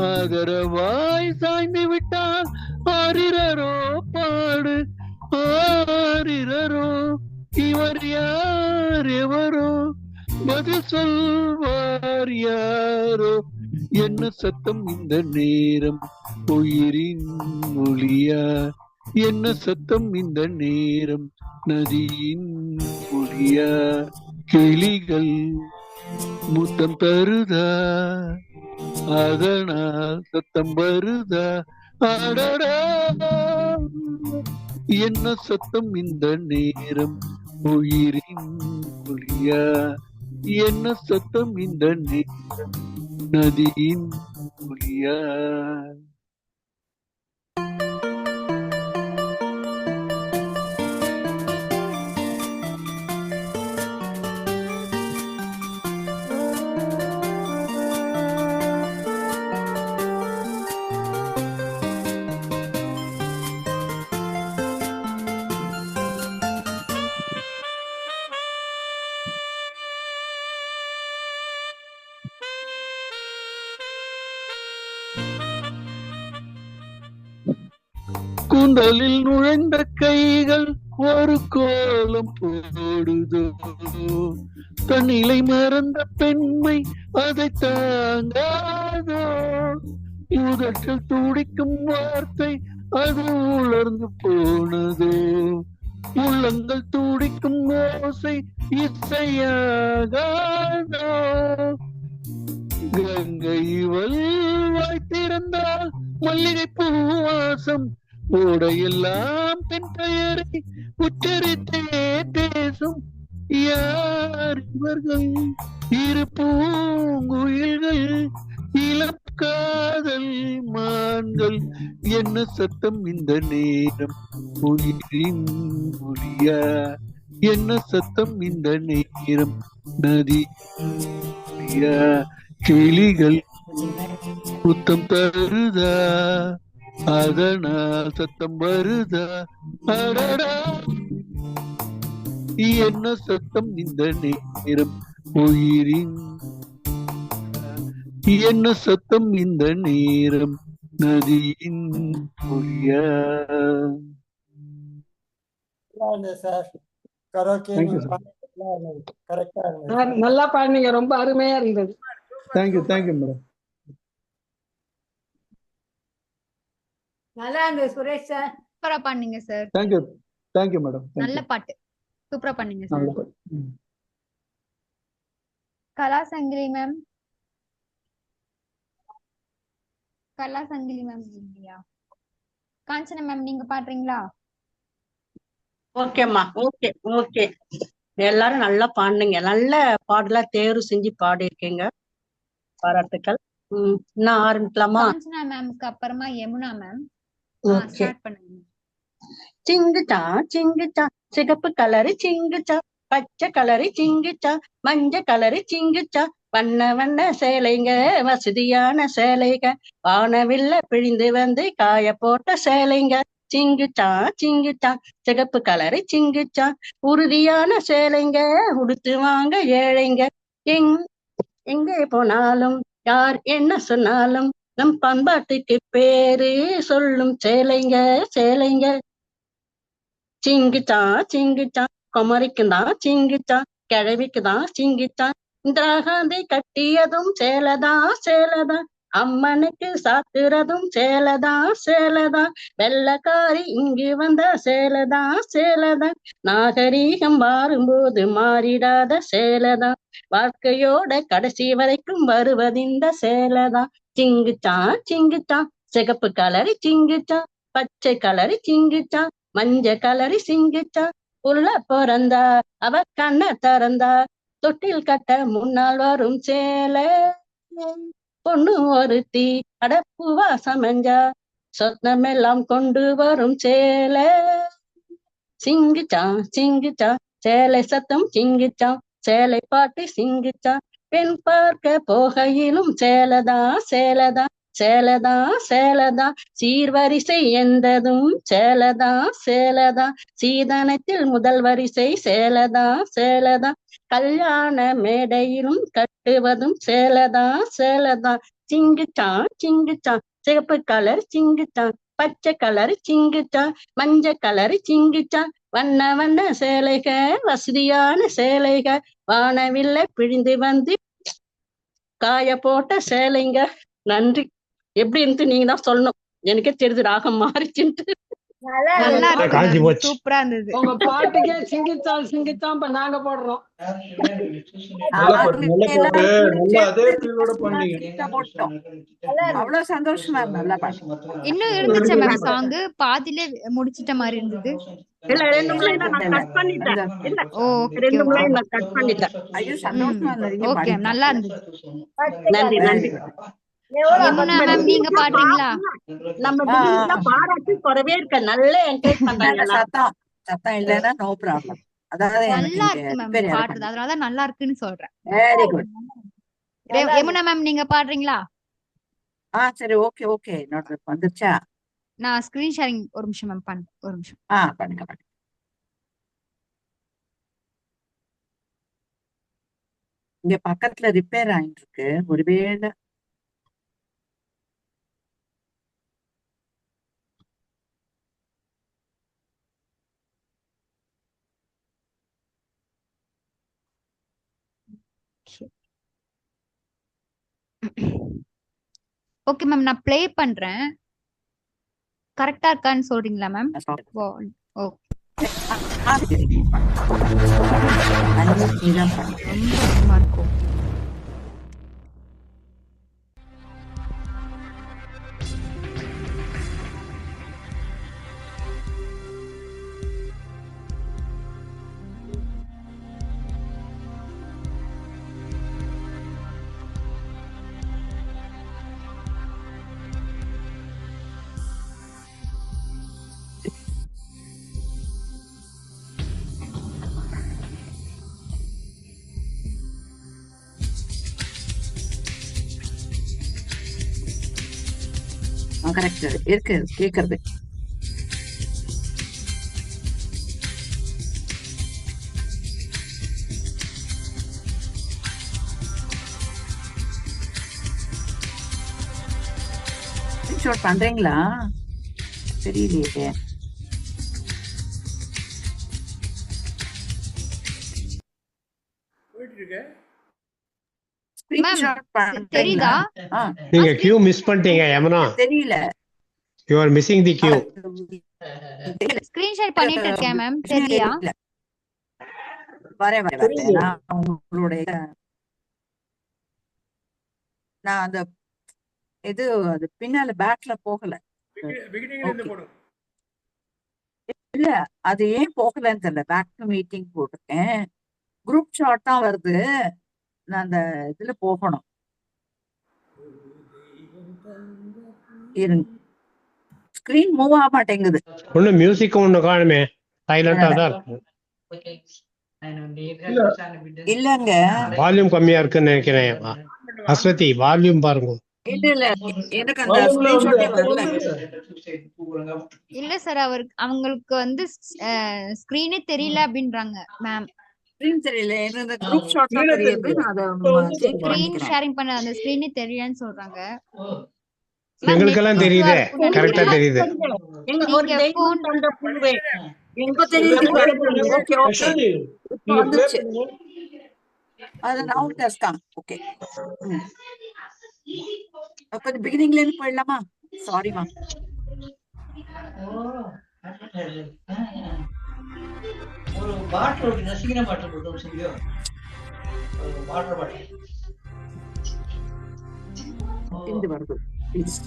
ஆதரவாய் சாய்ந்து விட்டால் ஆரிரரோ பாடு ஆரிரரோ, இவர் யார் எவரோ பதில் சொல்வார் யாரோ, என்ன சத்தம் இந்த நேரம் உயிரின் மொழியா, என்ன சத்தம் இந்த நேரம் நதியின் மொழியா, கிளிகள் முத்தம் தருதா அதனால் சத்தம் வருதா, அடடா என்ன சத்தம் இந்த நேரம் உயிரின் மொழியா? என்ன சத்தம் இந்த நேரம் நதியின் மொழியா? கூந்தலில் நுழைந்த கைகள் ஒரு கோலம் போடுதோ, தன்னிலை மறந்த பெண்மை அதை தாங்காதோ, உதட்டில் துடிக்கும் வார்த்தை அது உலர்ந்து போனதோ, உள்ளங்கள் துடிக்கும் ஓசை இசையாகாதோ, கங்கை இவள் வாய்த்திருந்தால் மல்லிகை பூவாசம் ஓடையெல்லாம் பெண் பெயரை உச்சரித்தே பேசும். யார் இவர்கள்? இரு பூங்குயில்கள், இளம் காதல் மான்கள். என்ன சத்தம் இந்த நேரம் உயிரின் மொழியா? என்ன சத்தம் இந்த நேரம் நதி மொழியா? கிளிகள் முத்தம் தருதா, அதனால் சத்தம் வருதா? அடடா, என்ன சத்தம் இந்த நேரம் உயிரின்? என்ன சத்தம் இந்த நேரம் நதியின் மொழியா? சார் கரோக்கே கரெக்டா இருந்தது. நல்லா பாடுனீங்க, ரொம்ப அருமையா இருந்தது. Thank you madam. நல்லா இருந்தது சுரேஷ் சார். சூப்பரா பண்ணீங்க சார். Thank you madam. நல்ல பாட்டு, சூப்பரா பண்ணீங்க சார். நல்ல பாட்டு. கலா சங்கிலி மேம். கலா சங்கிலி மேம் இல்லையா? காஞ்சனா மேம் நீங்க பாடுறீங்களா? ஓகேம்மா, ஓகே ஓகே. எல்லாரும் நல்லா பாடுனீங்க, நல்ல பாடலா தேர்வு செஞ்சு பாடிருக்கீங்க, பாராட்டுக்கள். நான் ஆரம்பிக்கலாமா? காஞ்சனா மேம்க்கு அப்புறமா யமுனா மேம். ஓகே. ஸ்டார்ட் பண்ணுங்க. சிங்குச்சா சிங்குச்சா, சிகப்பு கலரு சிங்குச்சா, பச்சை கலரு சிங்குச்சா, மஞ்சள் கலரு சிங்குச்சா, வண்ண வண்ண சேலைங்க, வசதியான சேலைங்க, வானவில்ல பிழிந்து வந்து காய போட்ட சேலைங்க. சிங்குச்சா சிங்குச்சா, சிகப்பு கலரு சிங்குச்சா, உறுதியான சேலைங்க, உடுத்து வாங்க ஏழைங்க. எங்கே போனாலும் யார் என்ன சொன்னாலும் நம் பண்பாட்டுக்கு பேரு சொல்லும் சேலைங்க சேலைங்க. சிங்குச்சா சிங்குச்சா, குமரிக்குதான் சிங்குச்சா, கிழவிக்குதான் சிங்குச்சா, இந்திரா காந்தி கட்டியதும் சேலதான் சேலதான், அம்மனுக்கு சாத்துறதும் சேலதான் சேலதான், வெள்ளக்காரி இங்கு வந்த சேலதான் சேலதான், நாகரீகம் மாறும்போது மாறிடாத சேலதான், வாழ்க்கையோட கடைசி வரைக்கும் வருவதிந்த சேலதான். சிங்குச்சா சிங்குச்சா, சிகப்பு கலரி சிங்குச்சா, பச்சை கலரி சிங்குச்சா, மஞ்ச கலரி சிங்குச்சா, உள்ள பிறந்தா அவ கண்ண திறந்தா, தொட்டில் கட்ட முன்னால் வரும் சேலை, பொண்ணு ஒருத்தி அடப்புவா சமஞ்சா, சொத்தமெல்லாம் கொண்டு வரும் சேலை. சிங்குச்சா சிங்குச்சா, சேலை சத்தம் சிங்குச்சா, சேலை பாட்டு சிங்குச்சா, பெண் பார்க்க போகையிலும் சேலதா சேலதா சேலதா சேலதா, சீர்வரிசை எந்ததும் சேலதா சேலதா, சீதனத்தில் முதல் வரிசை சேலதா சேலதா, கல்யாண மேடையிலும் கட்டுவதும் சேலதா சேலதா. சிங்குச்சா சிங்குச்சா, சிகப்பு கலர் சிங்குச்சா, பச்சை கலர் சிங்குச்சா, மஞ்ச கலர் சிங்குச்சா, வண்ண வண்ண சேலைக, வசதியான சேலைக, வானவில்லை பிழிந்து வந்து காய போட்ட சேலைங்க. நன்றி. எப்படி இருந்து நீங்க தான் சொல்லணும், எனக்கே தெரிஞ்சு ராகம் மாறிச்சுன்ட்டு. நல்லா காஞ்சி இருக்கு போச்சு. சூப்பரா இருந்தது. உங்க பாட்டுக்கே சிங்கித்தான் இப்ப நாங்க போடுறோம். நல்ல பாட்டு நல்லா அதே ஃபீலோட பண்ணீங்க. அவ்வளவு சந்தோஷமா இருந்தது. நல்ல பாட்டு. இன்னும் இருந்துச்சு மேம் சாங் பாதியிலே முடிச்சிட்ட மாதிரி இருந்தது. இல்ல 2 லைன் நான் கட் பண்ணிட்டேன். இல்ல ஓ 2 லைன் நான் கட் பண்ணிட்டேன். ஐயோ சந்தோஷமா இருந்தது. ஓகே நல்லா இருந்தது. நன்றி நன்றி. யமுனா மேம் நீங்க பாடுறீங்களா? நம்ம டிவில பாராட்டு குறவே இருக்க. நல்ல என்கரேஜ் பண்றாங்க. சத்தம் இல்லைன்னா நோ ப்ராப்ளம். அதாவது நல்லா இருக்கு மேம் பாடுறது. அதனாலதான் நல்லா இருக்குன்னு சொல்றேன். Very good. யமுனா மேம் நீங்க பாடுறீங்களா? சரி ஓகே ஓகே. என்னோட வந்துருச்சா? நான் ஸ்கிரீன் ஷேரிங் ஒரு நிமிஷம் மேம் பண்ணு. ஒரு நிமிஷம். பண்ணுங்க. இங்க பக்கத்துல ரிப்பேர் ஆயிட்டு இருக்கு. ஒருவேளை ஓகே மேம் நான் ப்ளே பண்றேன். கரெக்டா இருக்கான்னு சொல்றீங்களா மேம்? ஓகே ரொம்ப இருக்கும். கரெக்ட் இருக்கு கேக்குறது. ஸ்கிரீன்ஷாட் பண்றீங்களா? தெரியலையே. தெரியுதா? நீங்க கியூ மிஸ் பண்ணிட்டீங்க யமுனா. தெரியல. You are missing the queue. Screen share பண்ணிட்டு இருக்கேன் மேம். தெரியலையா? வரேன். உங்களுடைய நான் அந்த இது அது பின்னால பேக்ல போகல. இல்ல அது ஏன் போகலன்னு தெரியல. பேக் டு மீட்டிங் போட்டிருக்கேன். குரூப் ஷாட் தான் வருது. நான் அந்த இதுல போகணும். ஸ்கிரீன் மூவ் ஆக மாட்டேங்குது. ஒண்ணு மியூசிக் ஒண்ணு காணுமே. சைலண்டா தான் இருக்கு. இல்லங்க வால்யூம் கம்மியா இருக்குன்னு நினைக்கிறேன். அஸ்வதி வால்யூம் பாருங்க. இல்ல எனக்கு அந்த ஸ்கிரீன்ஷாட்டே வரல. இல்ல சார் அவங்களுக்கு வந்து ஸ்கிரீனே தெரியல அப்படின்றாங்க மேம். ஸ்கிரீன் தெரியல. எனக்கு குரூப் ஷாட் தான் தெரியுது. நான் அத ஸ்கிரீன் ஷேரிங் பண்ண அந்த ஸ்கிரீனே தெரியலன்னு சொல்றாங்க. எங்களுக்கெல்லாம் தெரியுது. கரெக்டா தெரியுது. ஒரு தெய்வம் தந்த பூவே எங்க தெரியுது. ஓகே ஓகே வந்துச்சு. அது நான் டெஸ்ட் தான். ஓகே அப்ப பிகினிங்ல இருந்து போயிடலாமா? சாரிமா. ஒரு பாட்டில் ஒரு நசிக்கிற பாட்டில் போட்டோம் சரியா? ஒரு வாட்டர் பாட்டில் இந்த வருது ப்ளீஸ்.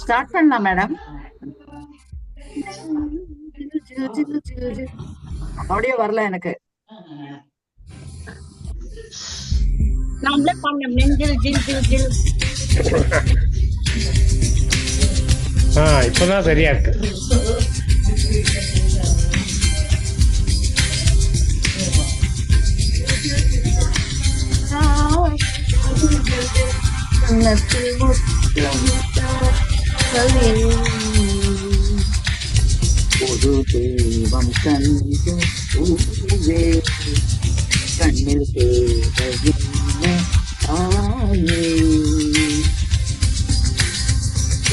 ஸ்டார்ட் பண்ணலாம் மேடம். அப்படியே வரல எனக்கு. நம்மளே பண்ணோம். நெஞ்சில் ஜில் ஜில் ஜில். இப்பதான் சரியா இருக்கு. ஒரு தெய்வம் கண்டு பூவே கண்ணில் தேவையில்லை தாயே.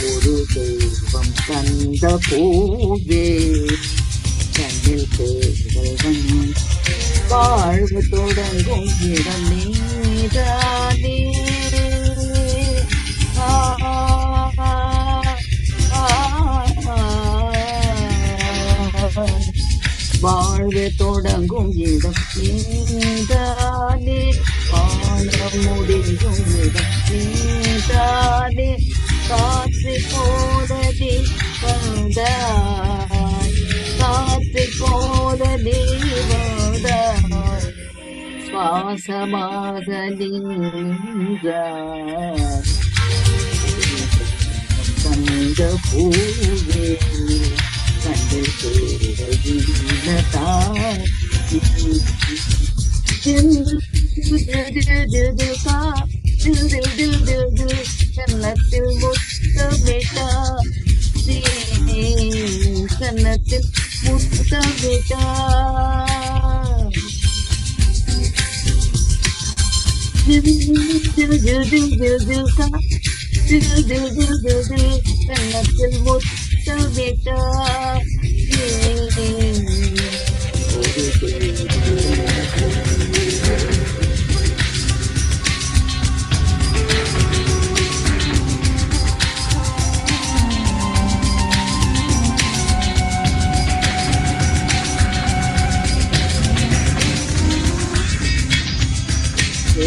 ஒரு தெய்வம் கண்ட பூவே கண்ணில் தேவையில்லை வாழ்வு தொடங்கும் இடம் நீதானே. ஆ, ஆ, ஆ, வாழ்வு தொடங்கும் இடம் நீதானே. வாழ முடியும் இடம் நீதானே. காற்று போல நீ வந்தாய், காற்று போல நீ வந்தாய், சுவாசமாக நின்றாய். கண்ட பூவே கண்ணில் தேடுகின்றதாய். கன்னத்தில் முத்தமிட்டா, கன்னத்தில் முத்தமிட்டா. கன்னத்தில் முத்தமிட்டா.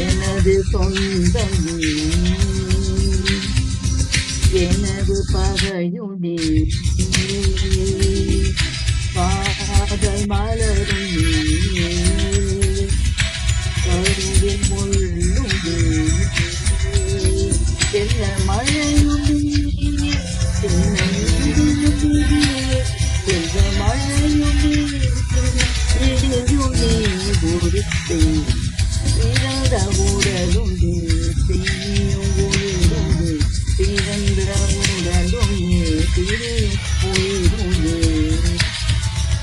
எனது சொந்தம் எனது பகையுடி, காதல் மலரும் கருவில் முள்ளுடி, செல்ல மழையுடி, செல்ல மழையுடி, இடியுடி குருத்தே. பிறந்த உடலுண்டு செய்யும் உயிருண்டு, பிறந்த உடலுண்டு திரு உயிருண்டு.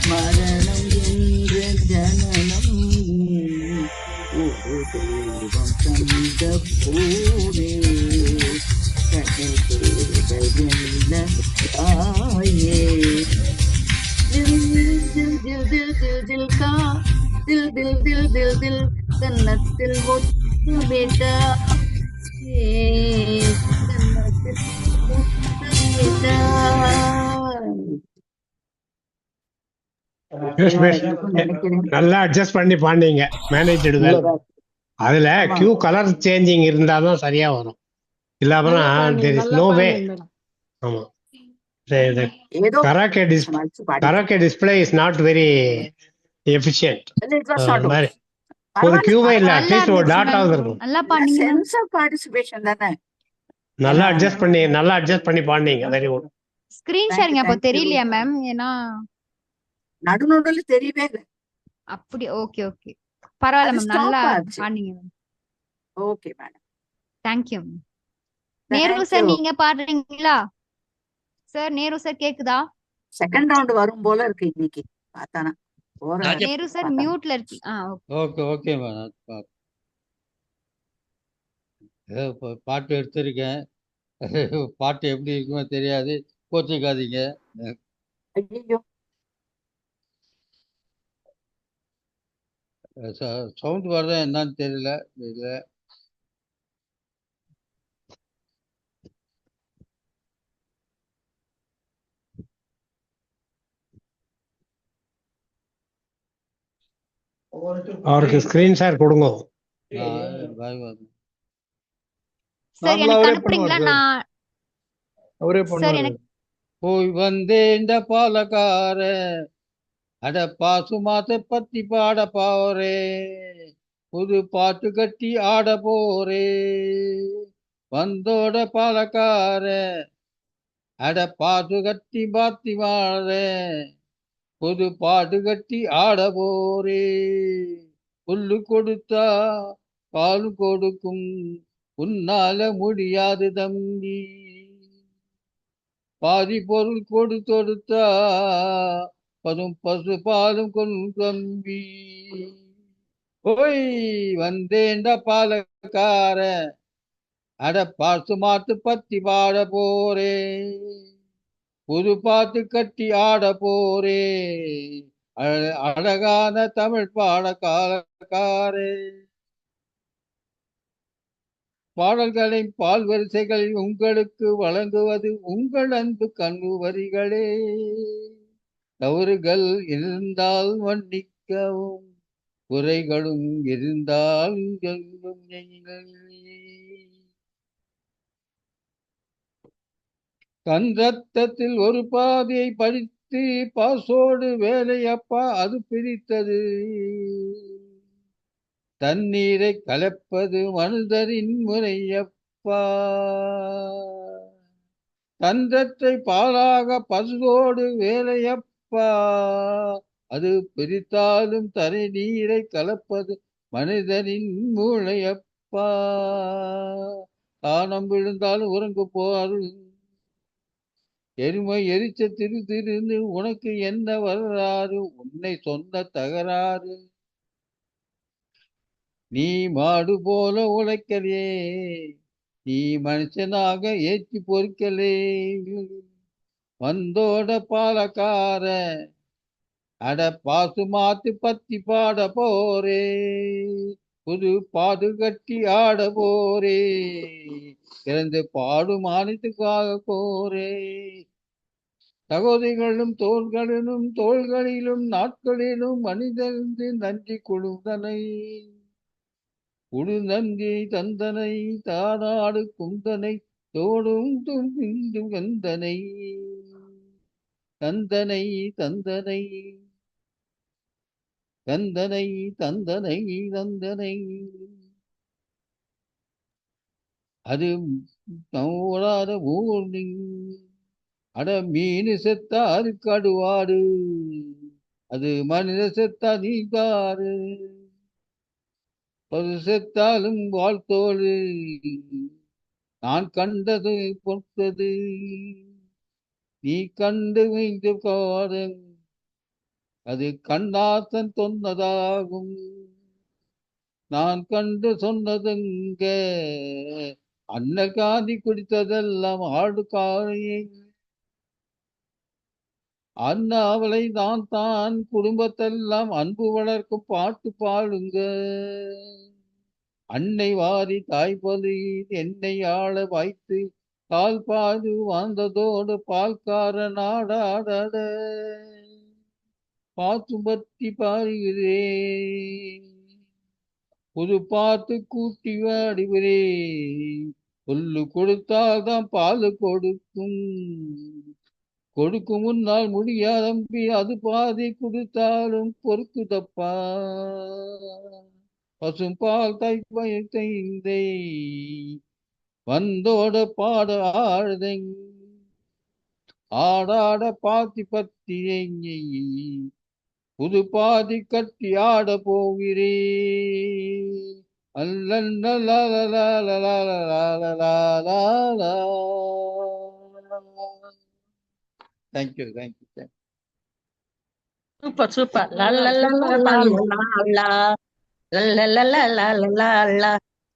மரணம் என்ற ஜனனம் ஒரு தெய்வம் தந்த பூவே, கண்ணை தேவையில்ல தாயே. தில் தில் தில் தில் தில் கன்னத்தில் முத்தமிட்டா, கன்னத்தில் முத்தமிட்டா. நல்லா அட்ஜஸ்ட் பண்ணி பாண்டீங்க, மேனேஜ்டு வெல். அதுல கியூ கலர் சேஞ்சிங் இருந்தாதான் சரியா வரும், இல்லாம there is no way. ஆமா, karaoke display is not very efficient. மாதிரி ஒரு கியூவே இல்ல, அட்லீஸ்ட் ஒரு டாட்டாவது இருக்கும். நல்லா பாடுனீங்க. சென்ஸ் ஆஃப் பார்ட்டிசிபேஷன் தானே. நல்லா அட்ஜஸ்ட் பண்ணி பாடுனீங்க. Very good. ஸ்கிரீன் ஷேரிங் அப்போ தெரியலையா மேம்? ஏன்னா நடுநடுல தெரியவே இல்லை. அப்படி ஓகே ஓகே, பரவாயில்ல மேம், நல்லா பாடுனீங்க ma'am. Okay madam, thank you ma'am. Nehru sir நீங்க பாடுறீங்களா சார்? நேரு சார் கேக்குதா? செகண்ட் ரவுண்ட் வரும் போல இருக்கு இன்னைக்கு பார்த்தானா. நேரு சார் மியூட்ல இருக்கு. Okay okay madam. பாட்டு எடுத்திருக்கேன், பாட்டு எப்படி இருக்குமோ தெரியாது, கோச்சிக்காதீங்க. ஐயோ, சவுண்ட் வருதா என்னன்னு தெரியல. அவருக்கு ஸ்கிரீன் ஷேர் கொடுங்க. சார் எனக்கு அனுப்புறீங்களா? நான் அவரே சார் பண்ணுவாரு. எனக்கு போய் வந்தேண்ட பாலக்கார, அட பாசுமாத்த பத்தி பாட போறே, புது பாட்டு கட்டி ஆட போறே. வந்தோட பாலக்கார, அட பாட்டு கட்டி பாத்தி வாழ, புது பாட்டு கட்டி ஆட போரே. புல்லு கொடுத்தா பால் கொடுக்கும், உன்னால முடியாது தம்பி. பாதி பொருள் கொடுத்தா பதும் பசு பாலும் கொள்ளும் தம்பி. ஓய் வந்தேண்ட பாலக்கார, அட பாசு மாத்து பத்தி பாட போரே, புது பாட்டு கட்டி ஆட போரே. அழகான தமிழ் பாடக்காரே. பாடல்களின் பால் வரிசைகள் உங்களுக்கு வழங்குவது உங்கள் அன்பு கண்ணு வரிகளே. தவறுகள் இருந்தால் மன்னிக்கவும், குறைகளும் இருந்தால் கண் ரத்தத்தில் ஒரு பாதியை படித்து பாசோடு வேலையப்பா அது பிரித்தது. தண்ணீரை கலப்பது மனிதரின் முறையப்பா. தந்தத்தை பாலாக பசுவோடு வேலையப்பா அது பிரித்தாலும் தரை நீரை கலப்பது மனிதனின் மூளையப்பா. தானம் விழுந்தாலும் உறங்கு போரு, எருமை எரிச்ச திரு திருந்து உனக்கு என்ன வரலாறு, உன்னை சொன்ன தகராறு. நீ மாடு போல உழைக்கலே, நீ மனுஷனாக ஏற்றி பொறுக்கலே. வந்தோட பாலக்கார அட பாசு மாத்து பத்தி பாட போரே, புது பாடு கட்டி ஆட போரே, இறந்து பாடு மானித்துக்காக போரே. சகோதரிகளும் தோள்களிலும் நாட்களிலும் மனிதந்து நன்றி குழுந்தனை, உடுநன்றி தந்தனை தானாடு குந்தனை தோடும் தும்பிந்து கந்தனை, தந்தனை தந்தனை தந்தனை தந்தனை தந்தனை. அது ஓடாத ஊர் அட மீன் செத்தா அது கடுவாடு, அது மனித செத்தா நீங்காரு. ஒரு செத்தாலும் வாழ்த்தோடு நான் கண்டது பொறுத்தது, நீ கண்டு வைத்து காரன் அது கண்ணாத்தன் சொன்னதாகும். நான் கண்டு சொன்னதுங்க அண்ணல் காந்தி குடித்ததெல்லாம் ஆடு காரையை. அண்ணாவளை தான் குடும்பத்தெல்லாம் அன்பு வளர்க்கும் பாட்டு பாடுங்க. அன்னை வாரி தாய்பலி என்னை ஆள வைத்து கால் பாடு வாழ்ந்ததோடு பால்கார நாடாட பாத்து பத்தி பாடுகிறேன். புது பாத்து கூட்டி வாடுகிறேன். புல்லு கொடுத்தால்தான் பால் கொடுக்கும், கொடுக்கும் முன்னால் முடியாதம்பி அது பாதி கொடுத்தாலும் பொறுக்கு தப்பா. பசும் பால் தைந்தை வந்தோட பாட ஆழுதை, ஆடாட பாத்தி பத்தி புது பாதி கட்டி ஆட போகிறேன். Thank you thank you thank you. Super super.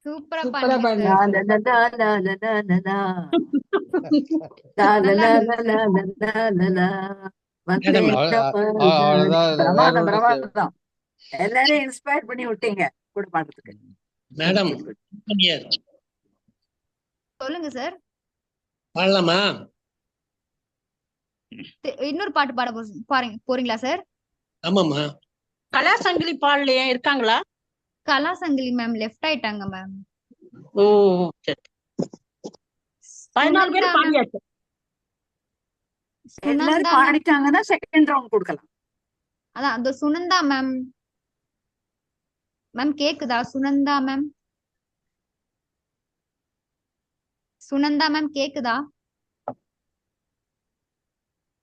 சூப்பரா சூப்பரா பாடுங்க பிரமாதம் பிரமாதம். எல்லாரையும் இன்ஸ்பயர் பண்ணி விட்டீங்க கூட பாடுறதுக்கு. மேடம் சொல்லுங்க சார். பாடலாமா? இன்னொரு பாட்டு பாட போறீங்களா சார்? ஆமாமா. கலா சங்கிலி பாடலையா? இருக்காங்களா? கலா சங்கிலி மேம் லெஃப்ட் ஆயிட்டாங்க மேம். ஓ சரி. 14 பேர் பாடியாச்சு. எல்லாரும் பாடிட்டாங்கன்னா செகண்ட் ரவுண்ட் கொடுக்கலாம். அதான் அந்த சுனந்தா மேம். மேம் கேக்குதா? சுனந்தா மேம், சுனந்தா மேம் கேக்குதா?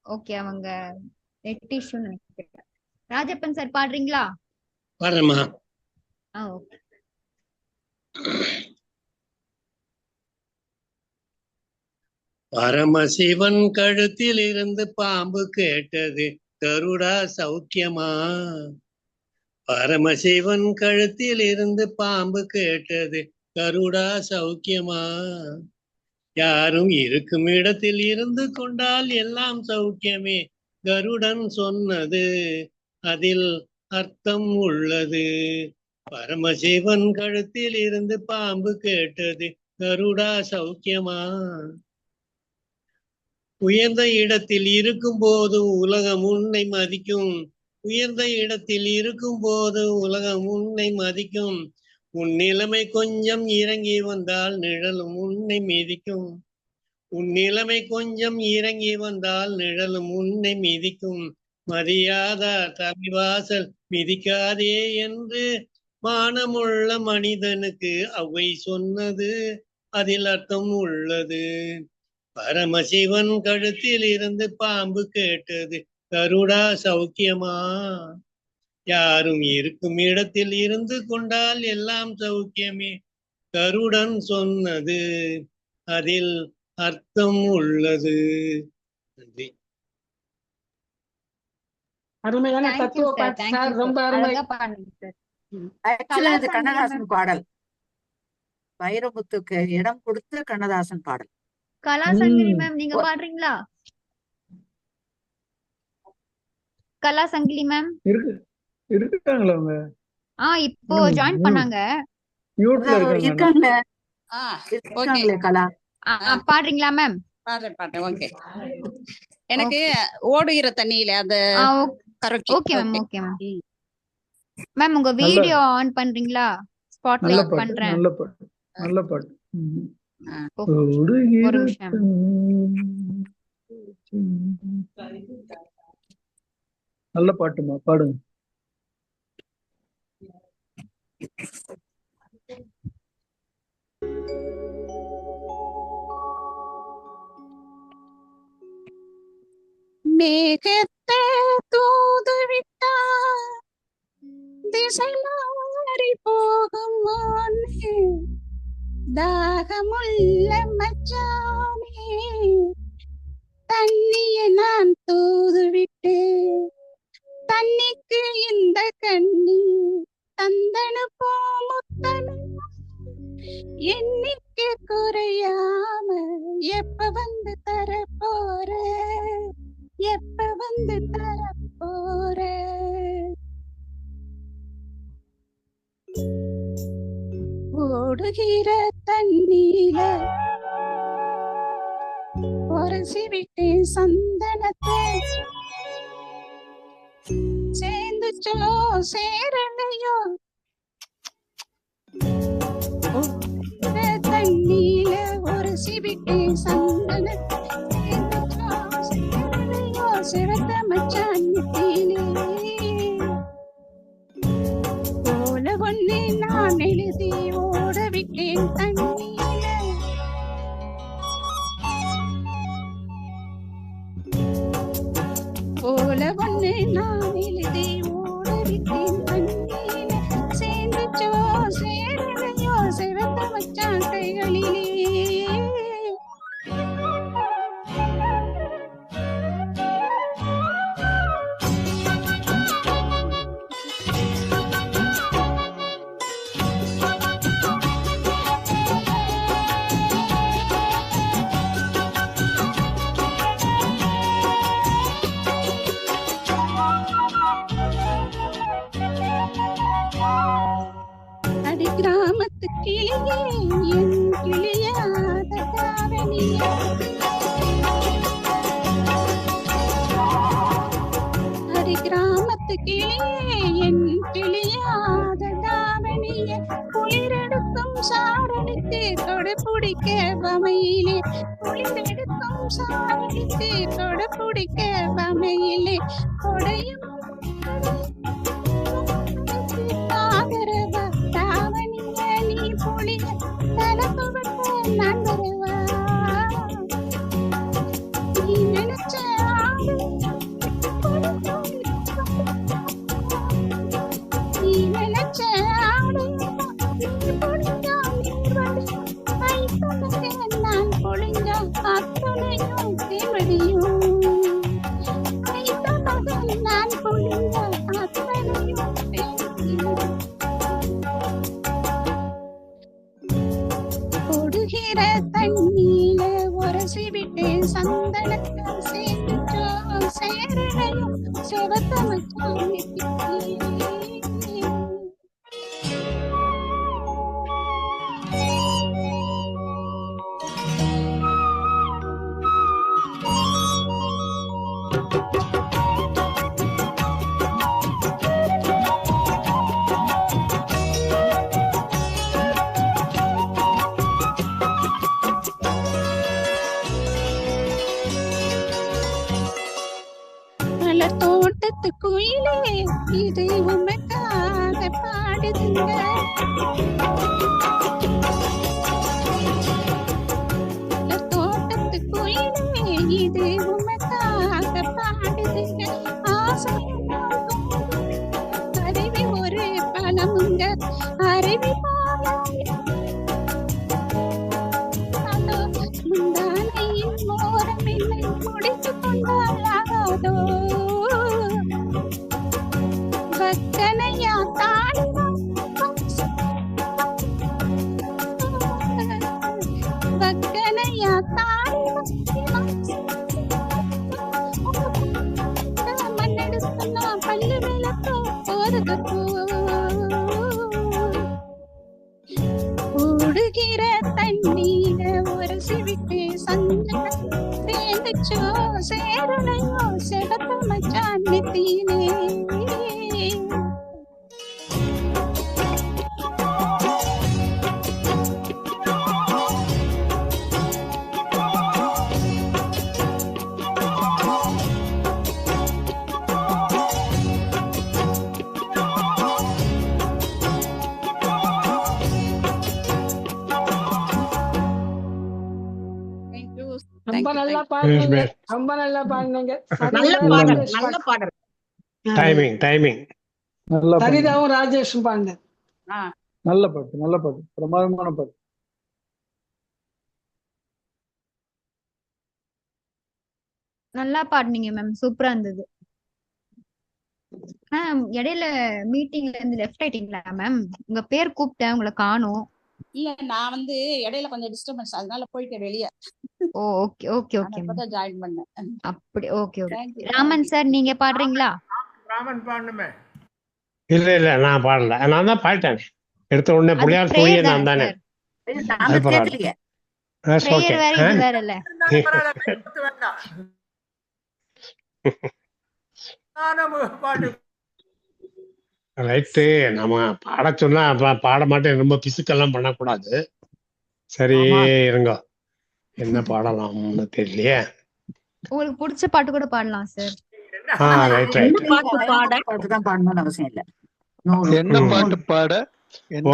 ஓகே, அவங்க நெட் இஷ்யூ நினைக்கிறேன். ராஜப்பன் சார் பாடுறீங்களா? பாடுறேம்மா. ஓகே. பரமசிவன் கழுத்தில் இருந்து பாம்பு கேட்டது, கருடா சௌக்கியமா? பரமசிவன் கழுத்தில் இருந்து பாம்பு கேட்டது, கருடா சௌக்கியமா? யாரும் இருக்கும் இடத்தில் இருந்து கொண்டால் எல்லாம் சௌக்கியமே, கருடன் சொன்னது அதில் அர்த்தம் உள்ளது. பரமசிவன் கழுத்தில் இருந்து பாம்பு கேட்டது, கருடா சௌக்கியமா? உயர்ந்த இடத்தில் இருக்கும் போது உலகம் உன்னை மதிக்கும். உயர்ந்த இடத்தில் இருக்கும் போது உலகம் உன்னை மதிக்கும். உன் நிலைமை கொஞ்சம் இறங்கி வந்தால் நிழலும் உன்னை மிதிக்கும். உன் நிலைமை கொஞ்சம் இறங்கி வந்தால் நிழலும் உன்னை மிதிக்கும். மதியாத தலைவாசல் மிதிக்காதே என்று மானமுள்ள மனிதனுக்கு அவை சொன்னது, அதில் அர்த்தம் உள்ளது. பரமசிவன் கழுத்தில் இருந்து பாம்பு கேட்டது, கருடா சௌக்கியமா? யாரும் இருக்கும் இடத்தில் இருந்து கொண்டால் எல்லாம் சௌக்கியமே. கருடன் சொன்னது, அதில் அர்த்தம் உள்ளது. நன்றி. அருமையான தத்துவ பாட்டு சார், ரொம்ப அருமை. ஆக்சுவலா அது கண்ணதாசன் பாடல். வைரமுத்துக்கு இடம் கொடுத்து கண்ணதாசன் பாடல். கலாசங்கிரி மேம் நீங்க பாடுறீங்களா? கலாசங்கிரி மேம் இருக்காங்களா அவங்க? இப்போ ஜாயின் பண்ணாங்க. மியூட்ல இருக்காங்க. கலா பாடுறீங்களா மேம்? பாடுறேன். ஓகே. எனக்கு ஓடுகிற தண்ணியில அந்த okay ma'am. Okay ma'am. Ma'am உங்க வீடியோ ஆன் பண்றீங்களா? ஸ்பாட்லைட் பண்றேன். நல்ல பாட்டு. ஒரு நிமிஷம். நல்ல பாட்டுமா, பாடுங்க. மேகத்தை தூது விட்டா திசை மாறி போகும் மானே, தாகமுள்ள மச்சானே தண்ணிய நான் தூது விட்டேன். தண்ணிக்கு இந்த கண்ணி தந்தனு போமுத்தனு எண்ணிக்கை குறையாம எப்ப வந்து தர போற, எப்ப வந்து தர போற? ஓடுகிற தண்ணீல உரசி விட்டேன் சந்தனத்தை, சேர்ந்துச்சோ சேரலையோ தண்ணீல உரசி விட்டேன் சந்தனத்தை, சேர்ந்துச்சோ சேரலையோ சிவத்த மச்சானத்திலே போல ஒண்ணு நான் எழுதி ஓட விட்டேன் தண்ணீல. போல ஒண்ணு நான் எழுதி ஓட விட்டேன் தண்ணீல, சேர்ந்துச்சோ சேரலையோ சிவத்த மச்சான் கைகளிலே. அடி கிராமத்து கிளியே என் கிளியாத தாவணியே, அடி கிராமத்து கிளியே என் கிளியாத தாவணியே, குளிரெடுக்கும் சாரணிக்கு கொடை பிடிக்க வமையிலே, குளிரெடுக்கும் சாரணிக்கு கொடை பிடிக்க வமையிலே, கொடையும் ஆதரவா தாவணிய நீ பொழிய தலப்புவட்ட நான் வரவா, நீ நினைச்ச ஆடு நீ நினைச்ச ஆடு நீ பொழிஞ்சா நீர்வடி, ஐத்தனக்கு நான் பொழிஞ்சா அத்தனையும் தேவடியும், ஐத்தனக்கு நான் பொழிஞ்சா அத்தனையும் தேவடியும். ஓடுகிற தண்ணீல உரசி விட்டேன் சந்தனத்தை, சேர்ந்துச்சோ சேரலையோ செவத்த மச்சான் நெத்தியிலே. மலர் தோட்டத்து குயிலே இது உமக்காக பாடுதுங்க. மலர் தோட்டத்து குயிலே இது உமக்காக பாடுதுங்க. அருவி ஒரு பழமுங்க அருவி முந்தானையின் மோரம் என்னை முடித்து கொண்டாலாகாதோ. வக்கனையா தாடி வக்கனையா தாடி மண்ணெடுத்துனா பல்லு விளக்கோ போறதுக்கோ. ஓடுகிற தண்ணீர ஒரு சிவிட்டு சந்தன சேர்ந்துச்சோ சேரலையோ செவத்த மச்சான் நெத்தியிலே. ரொம்ப நல்லா பாடுனீங்க, ரொம்ப நல்லா பாடுனீங்க. நல்ல பாடல். டைமிங் சரிதாவும் ராஜேஷும் பாடினது. நல்ல பாட்டு பிரமாதமான பாட்டு. நல்லா பாடுனீங்க மேம், சூப்பரா இருந்தது. இடையில மீட்டிங்ல இருந்து லெஃப்ட் ஆயிட்டீங்களா மேம்? உங்க பேர் கூப்பிட்டேன், உங்களை காணோம். இல்ல நான் வந்து இடையில கொஞ்சம் டிஸ்டர்பன்ஸ், அதனால போயிட்டேன் வெளியே. ஓ ஓகே ஓகே ஓகே இப்பதான் ஜாயின் பண்ணேன். அப்படி ஓகே ஓகே. ராமன் சார் நீங்க பாடுறீங்களா? ராமன் பாடணுமே. இல்ல நான் பாடல, நான் தான் பாடிட்டேன். எடுத்த உடனே பிள்ளையார் தூய நான் தானே. அது பரவாயில்ல. ரைட்டு. நம்ம பாட சொன்னா பாட மாட்டேன், ரொம்ப பிசுக்கெல்லாம் பண்ணக்கூடாது. சரி இருங்க, என்ன பாடலாம்னு தெரியலையே. உங்களுக்கு பிடிச்ச பாட்டு கூட பாடலாம் சார். என்ன பாட்டு பாட?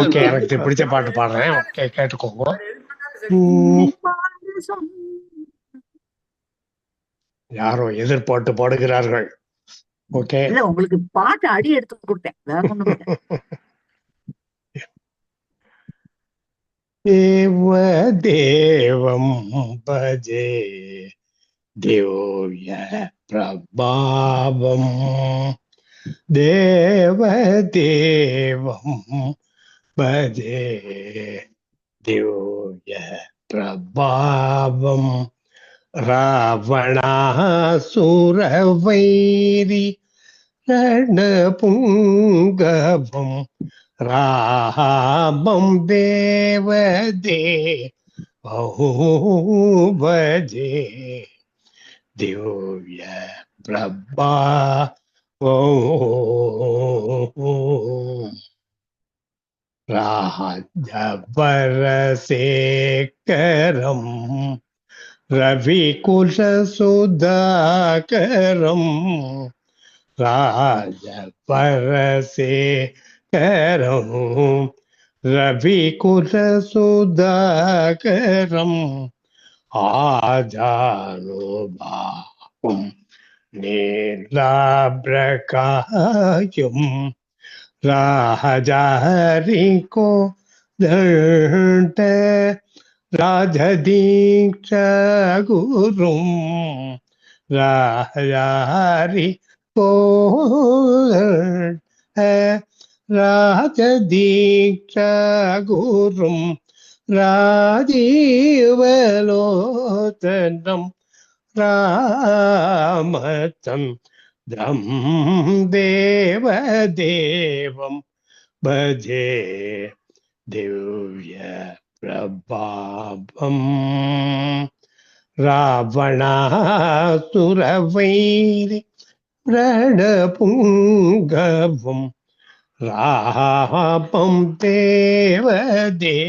ஓகே, எனக்கு பிடிச்ச பாட்டு பாடுறேன். ஓகே, கேட்டுக்கோங்க. யாரோ எதிர்பார்த்து பாடுகிறார்கள். ஓகே, உங்களுக்கு பாட்டு அடி எடுத்து கொடுத்தேன். தேவம் பஜே திவ்ய பிரபாவம் தேவதேவம் பஜே திவ்ய பிரபாவம் ராவணாசுரவைரி ரணபுங்கவம் ராமம் தேவதே பஜே திவ்ய பிரபாவம் ராஜபரசேகரம் ரவிகுலசுதாகரம் ராஜபரசேகரம் ரவிகுலசுதாகரம் ஆஜானுபாவம் நீலாப்ரகாயம் ராஜாரிகோ தண்ட ராஜதீக்ஷகுரும் ராஜாரிகோ ராஜதீக்ஷகுரும் ராஜீவலோதனம் ராமச்சந்திரம் தம் தேவதேவம் பஜே திவ்ய பிரபாவம் ராவணாசுரவைரி ரணபுங்கவம் ராபம் தேவதேவதே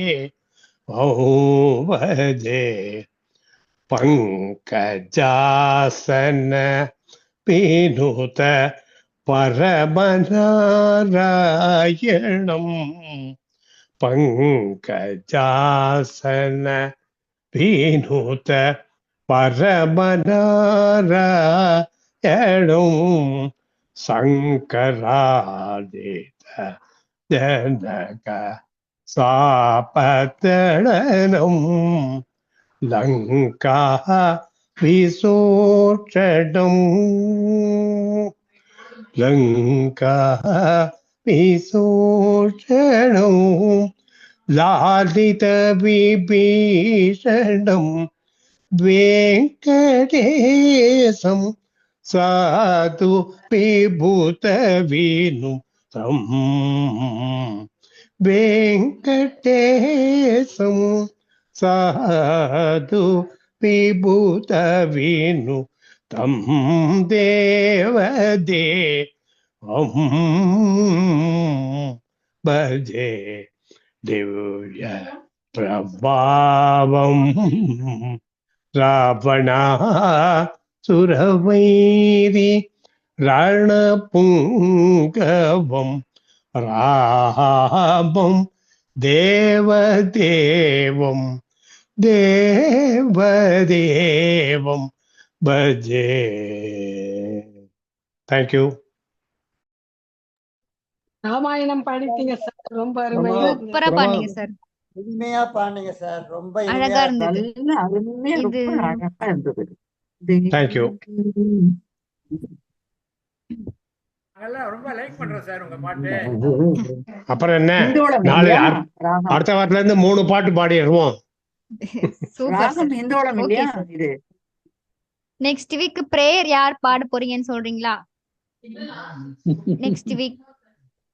பங்கஜாசன பீனுத பரமநாராயணம் பங்கஜாசன பீனுத பரமநாராயணம் சங்கராதித ஜனக சாபதளனம் லங்கா விசோஷடம் லங்கா விசோஷணம் லாலித விபீஷணம் வெங்கடேசம் சாது விபூத வினுதம் வெங்கடேசம் சாது விபூத வினுதம் தேவதேவம் பஜே திவ்ய பிரபாவம் ராவணா சுரவைரி ரணபுங்கவம் ராபம் தேவதேவம் தேவதேவம் பஜே. தேங்க்யூ. ராமாயணம் பாடிட்டீங்க சார், ரொம்ப அருமையா சூப்பரா பாடுனீங்க சார். இனிமையா பாடுனீங்க சார், ரொம்ப அழகா இருந்தது. அருமையா இது ரொம்ப அழகா இருந்தது. தேங்க்யூ. அதெல்லாம் ரொம்ப லைக் பண்றேன் சார் உங்க பாட்டு. அப்புறம் என்ன, இந்தோளம் நாளை இல்லையா? ராகம் அடுத்த வாரத்துல இருந்து 3 பாட்டு பாடிடுவோம். சூப்பர் ராகம் சார். இந்தோளம் ஓகே இல்லையா சார். இது? நெக்ஸ்ட் வீக் பிரேயர் யார் பாட போறீங்கன்னு சொல்றீங்களா? நெக்ஸ்ட் வீக்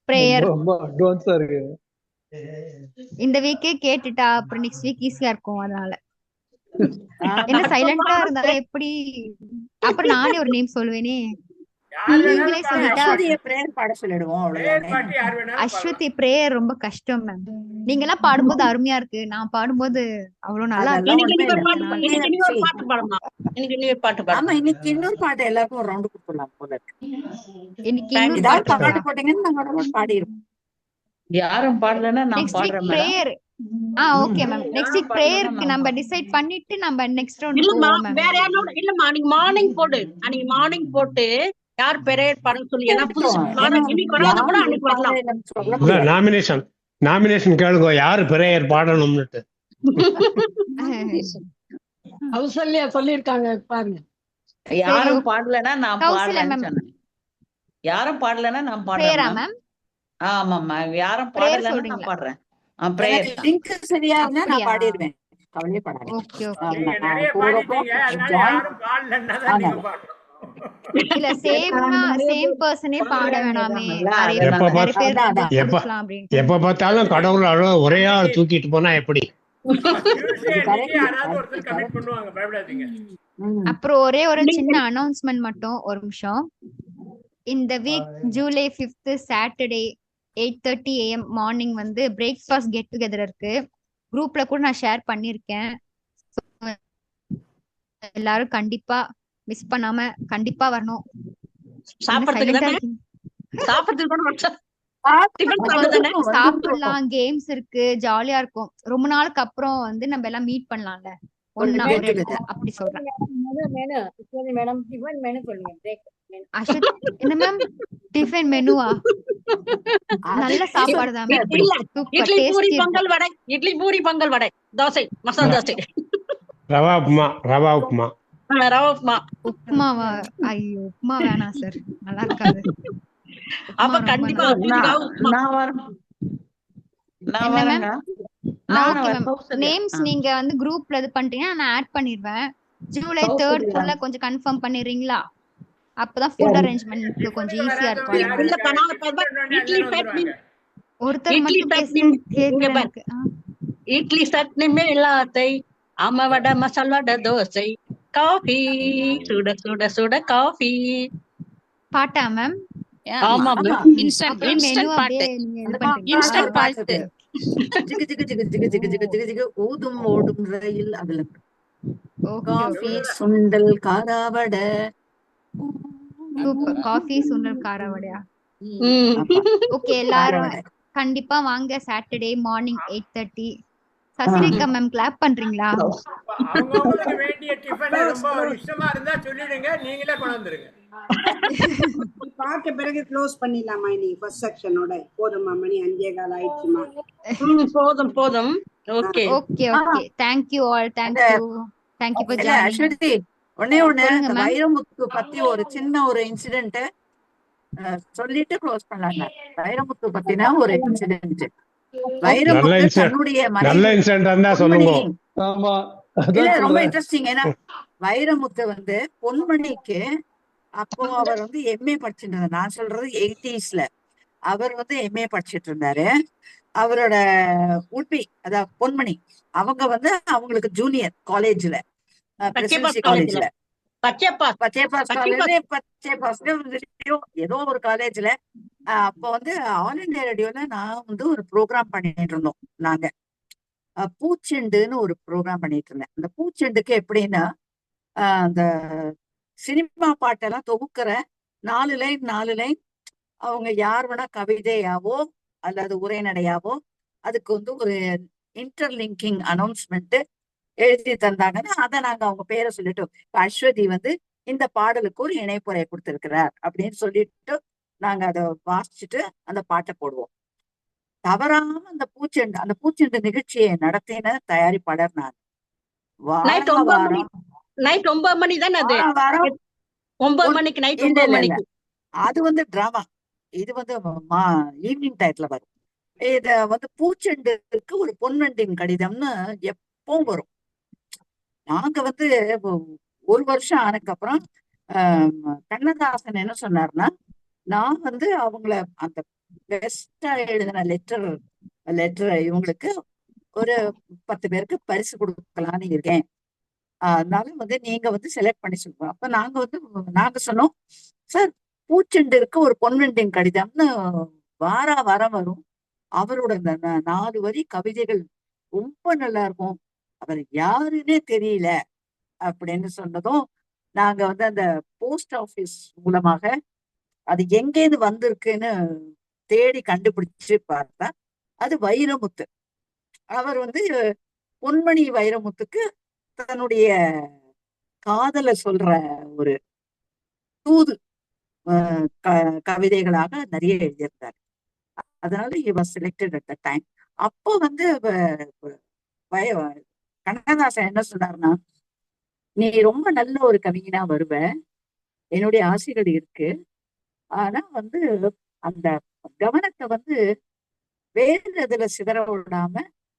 பிரேயர் ரொம்ப அட்வான்ஸா இருக்கு. இந்த வீக்கே கேட்டுட்டா அப்புறம் நெக்ஸ்ட் வீக் ஈஸியா இருக்கும். அதனால என்ன சைலண்டா இருந்தா எப்படி? அப்புறம் நானே ஒரு நேம் சொல்லுவேனே. நீங்களே சொல்லிட்டா அஸ்வதியை பிரேயர் பாட சொல்லிடுவோம், அவ்வளவுதானே. அஸ்வதி பிரேயர் ரொம்ப கஷ்டம் மேம். நீங்க எல்லாம் பாடும்போது அருமையா இருக்கு, நான் பாடும்போது அவ்வளவு நல்லா அதெல்லாம் இருக்கு. ஒண்ணும் இல்ல. இன்னைக்கு ஒரு பாட்டு பாடலாம். இன்னைக்கு இன்னொரு பாட்டு ஆமா, பாடலாம். இன்னைக்கு இன்னொரு பாட்டு எல்லாருக்கும் ஒரு ரவுண்டு கொடுத்துடலாம் போல இருக்கு. இன்னைக்கு இன்னொரு ஏதாவது பாட்டு பாட்டு போட்டீங்கன்னா நாங்க பாடிருவோம். யாரும் பாடலன்னா நான் நெக்ஸ்ட் வீக் பாடுறேன் madam. Prayer. Okay ma'am. Next week பிரேயருக்கு நம்ம டிசைட் பண்ணிட்டு நம்ம நெக்ஸ்ட் ரவுண்ட் இல்லம்மா, போவோம் மேம். வேற யாரோட இல்லம்மா, நீங்க மார்னிங் போடு. அன்னைக்கு மார்னிங் போட்டு யார் பிரேயர் பாடன்னு சொல்லி, ஏன்னா புதுசு இன்னைக்கு வராத கூட அன்னைக்கு வரலாம். இல்ல, நாமினேஷன் கேளுங்க, யாரு பிரேயர் பாடணும்னுட்டு. கௌசல்யா சொல்லிருக்காங்க பாருங்க. யாரும் பாடலன்னா நான் கௌசல்யா பாடுறேன்னு மேம் சொன்னேன். யாரும் பாடலன்னா நான் பிரேயரா பாடுறேன் மேம்? ஆமாம்மா, யாரும் பிரேயர் பாடலன்னா நான் சொல்றீங்களா? பாடுறேன். பிரேயர் எனக்கு லிங்க் சரியா இருந்தா நான் அப்படியா? பாடிடுவேன், கவலைப்படாதீங்க. Okay okay. நீங்க நிறைய பாடிட்டீங்க, அதனால யாரும் பாடலன்னா தான் நீங்க பாடணும். இல்ல சேம் பர்சனே பாட வேணாமே, நிறைய எப்ப நிறைய பார்த்து- பேருக்கு எப்ப கொடுக்கலாம் அப்படின்னு. எப்ப பார்த்தாலும் கடவுள் ஒரே ஆள் தூக்கிட்டு போனா எப்படி? Tuesday அன்னைக்கு யாராவது ஒருத்தர் கமிட் பண்ணுவாங்க, பயப்படாதீங்க. அப்புறம் ஒரே ஒரு சின்ன அனௌன்ஸ்மெண்ட் மட்டும், ஒரு நிமிஷம். இந்த week July 5th Saturday 8:30 AM morning வந்து பிரேக்ஃபாஸ்ட் கெட் டுகெதர் இருக்கு. குரூப்ல கூட நான் ஷேர் பண்ணிருக்கேன். எல்லாரும் கண்டிப்பா மிஸ் பண்ணாம கண்டிப்பா வரணும். சாப்பிடறதுக்கு தானே? சாப்பிடறதுக்கு கூட மட்டும் டிஃபன் சாப்பிடுதானே? சாப்பிடலாம், கேம்ஸ் இருக்கு, ஜாலியா இருக்கும். ரொம்ப நாளுக்கு அப்புறம் வந்து நம்ம எல்லாம் மீட் பண்ணலாம்ல ஒண்ணா ஒரு இடத்துல, அப்படி சொல்றேன். மேடம் டிஃபன் மெனு சொல்லுங்க. பிரேக் அஸ்வத், என்ன மேம் டிஃபன் மெனுவா? நல்ல சாப்பாடு தான் மேம். இல்ல, சூப்பர் இட்லி பூரி டேஸ்டி. பொங்கல் வடை, இட்லி பூரி பொங்கல் வடை, தோசை, மசாலா தோசை, ரவா உப்புமா, ரவா உப்புமா. ரவா உப்புமா. உப்புமாவா? ஐயோ உப்புமா வேணாம் சார், நல்லா இருக்காது. அப்ப ரொம்ப கண்டிப்பா நல்லா பூரிக்காக உப்புமா. நான் வரேன். நான் என்ன வரேங்க. மேம்? நான் ஓகே மேம். கௌசல்யா. நேம்ஸ் நீங்க வந்து குரூப்ல இது பண்றீங்கன்னா நான் ஆட் பண்ணிடுவேன். ஜூலை 3rd குள்ள கொஞ்சம் கன்ஃபார்ம் பண்ணிடுறீங்களா? அப்பதான் ஃபுட் அரேஞ்ச்மெண்ட் கொஞ்சம் ஈஸியா இருக்கும். அதனால இல்லப்பா நாங்க இப்ப இட்லி சட்னி ஒருத்தர் இட்லி மட்டும் சட்னி கேக்குற இங்க பாரு. எனக்கு. இட்லி சட்னி மேலாத்தை ஆம வடை மசால் வடை தோசை காஃபி சுட சுட சுட காஃபி. பாட்டா மேம்? ஆமா ஆமா. இன்ஸ்டன்ட் அப்படியே மெனு இன்ஸ்டன்ட் பாட்டு அப்படியே நீங்க இது அந்த பண்றீங்களா? இன்ஸ்டன்ட் பாட்டு பாட்டு இருக்கு. ஜிகு ஜிகு ஜிகு ஜிகு ஜிகு ஜிகு ஜிகு ஜிகு ஊதும் ஓடும் ரயில் அதுல ஓகே காஃபி ஓகே சுண்டல் காராவடை. சூப்பர். காஃபி சுண்டல் கார வடையா? ஆமா ஓகே எல்லாரும் காராவடை. கண்டிப்பா வாங்க Saturday morning 8:30. Sasirekha ma'am clap பண்றீங்களா? அவங்கவுங்களுக்கு வேண்டிய டிஃபன் ரொம்ப ஒரு இஷ்டமா இருந்தா சொல்லிடுங்க, நீங்களே கொண்டு வந்துருங்க. பாட்டு பிறகு க்ளோஸ் பண்ணிடலாமா? இன்னைக்கு ஃபர்ஸ்ட் செக்ஷனோட போதுமா? மணி 5:15 ஆயிடுச்சுமா? போதும் போதும். Okay okay okay. Thank you all. Thank you for இல்ல ஜாயினிங். அஸ்வதி, ஒண்ணே ஒண்ணு, சொல்லுங்க இந்த மேம். வைரமுத்து பத்தி ஒரு சின்ன ஒரு இன்சிடென்ட் சொல்லிட்டு க்ளோஸ் பண்ணலாங்க. வைரமுத்து பத்தினா ஒரு இன்சிடென்ட். நல்ல வைரமுத்து இன்சிடென்ட், தன்னுடைய நல்ல மனைவி இன்சிடென்ட் இருந்தா பொன்மணி, சொல்லுங்க. ஆமா இல்ல அதான் ரொம்ப சொல்றேன். இன்ட்ரெஸ்டிங். ஏன்னா வைரமுத்து வந்து பொன்மணிக்கு அப்போ அவர் வந்து எம்ஏ படிச்சுட்டு இருந்தார். நான் சொல்றது 80s. அவர் வந்து எம்ஏ படிச்சுட்டு இருந்தாரு. அவரோட உட்பி அதாவது பொன்மணி அவங்க வந்து அவங்களுக்கு ஜூனியர் காலேஜ்ல, பிரசிடென்சி காலேஜ்ல, பச்சையப்பாஸ் ஏதோ ஒரு காலேஜ்ல. அப்போ வந்து ஆல் இண்டியா ரேடியோல நான் வந்து ஒரு ப்ரோக்ராம் பண்ணிட்டு இருந்தோம். நாங்க பூச்செண்டுன்னு ஒரு ப்ரோக்ராம் பண்ணிட்டு இருந்தேன். அந்த பூச்செண்டுக்கு எப்படின்னா அந்த சினிமா பாட்டெல்லாம் தொகுக்கிற 4 லைன் அவங்க யார் வேணா கவிதையாவோ அல்லது உரைநடையாவோ அதுக்கு வந்து ஒரு இன்டர்லிங்கிங் அனௌன்ஸ்மெண்ட் எழுதி தந்தாங்கன்னா அதை நாங்க அவங்க பேரை சொல்லிட்டு, அஸ்வதி வந்து இந்த பாடலுக்கு ஒரு இணைப்புரை கொடுத்திருக்கிறார் அப்படின்னு சொல்லிட்டு நாங்க அதை வாசிச்சுட்டு அந்த பாட்டை போடுவோம். தவறாம அந்த பூச்செண்டு நிகழ்ச்சியை நடத்தின தயாரிப்பாளர் நான். நைட் 9 மணி தானே அது? வாரம் 9 மணிக்கு நைட் 9 மணிக்கு. அது வந்து டிராமா. இது வந்து ஈவினிங் டயத்துல வரும். இத வந்து பூச்செண்டுக்கு ஒரு பொன்வண்டின் கடிதம்னு எப்பவும் வரும். நாங்க வந்து ஒரு வருஷம் ஆனதுக்கு அப்புறம் கண்ணதாசன் என்ன சொன்னார்னா, நான் வந்து அவங்கள அந்த பெஸ்டா எழுதின லெட்டர் இவங்களுக்கு ஒரு 10 பேருக்கு பரிசு கொடுக்கலான்னு இருக்கேன். அதனால வந்து நீங்க வந்து செலக்ட் பண்ணி சொல்லுவோம். அப்ப நாங்க சொன்னோம், சார் பூச்செண்டிற்கு ஒரு பொன்வண்டின் கடிதம்னு வாரம் வரும். அவரோட அந்த 4 வரி கவிதைகள் ரொம்ப நல்லா இருக்கும். அவர் யாருன்னே தெரியல அப்படின்னு சொன்னதும் நாங்க வந்து அந்த போஸ்ட் ஆபீஸ் மூலமாக அது எங்கேருந்து வந்திருக்குன்னு தேடி கண்டுபிடிச்சு பார்த்தா அது வைரமுத்து. அவர் வந்து பொன்மணி வைரமுத்துக்கு தன்னுடைய காதலை சொல்ற ஒரு தூது கவிதைகளாக நிறைய எழுதியிருந்தார். அதனால he was selected at the time. அப்போ வந்து கண்ணதாசன் என்ன சொன்னார்னா, நீ ரொம்ப நல்ல ஒரு கவிஞனா வருவ, என்னுடைய ஆசைகள் இருக்கு. ஆனா வந்து அந்த கவனத்தை வந்து வேறு இதுல சிதற விடாம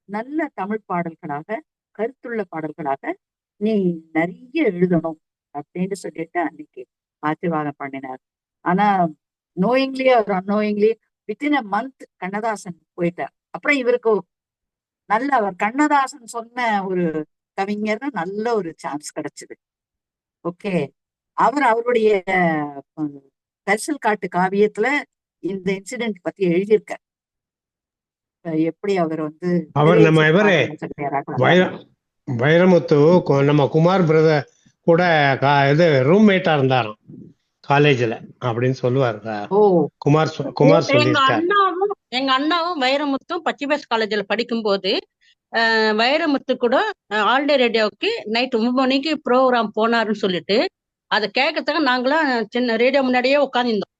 நல்ல தமிழ் பாடல்களாக, கருத்துள்ள பாடல்களாக நீ நிறைய எழுதணும் அப்படின்னு சொல்லிட்டு அன்னைக்கு ஆசீர்வாதம் பண்ணினார். ஆனா நோயிங்லி அவர் annoyingly within a month Kannadasan போயிட்டார். அப்புறம் இவருக்கு நல்ல அவர் கண்ணதாசன் சொன்ன ஒரு கவிஞர்னு நல்ல ஒரு சான்ஸ் கிடைச்சது. ஓகே, அவருடைய கரிசல் காட்டு காவியத்துல இந்த இன்சிடென்ட் பத்தி எழுதியிருக்கார். எப்படி அவர் வந்து நம்ம இவரே வைரமுத்து நம்ம குமார் பிரதர் கூட இது ரூம்மேட்டா இருந்தாராம் காலேஜ்ல அப்படின்னு சொல்லுவாரு. குமார் சொல்லியிருக்காரு. எங்க அண்ணாவும் வைரமுத்தும் பச்சிபாஸ் காலேஜ்ல படிக்கும் போது வைரமுத்து கூட ஆல் டே ரேடியோவுக்கு நைட் 9 மணிக்கு ப்ரோக்ராம் போனாருன்னு சொல்லிட்டு அதை கேட்கறதுக்கு நாங்களாம் சின்ன ரேடியோ முன்னாடியே உட்காந்துருந்தோம்.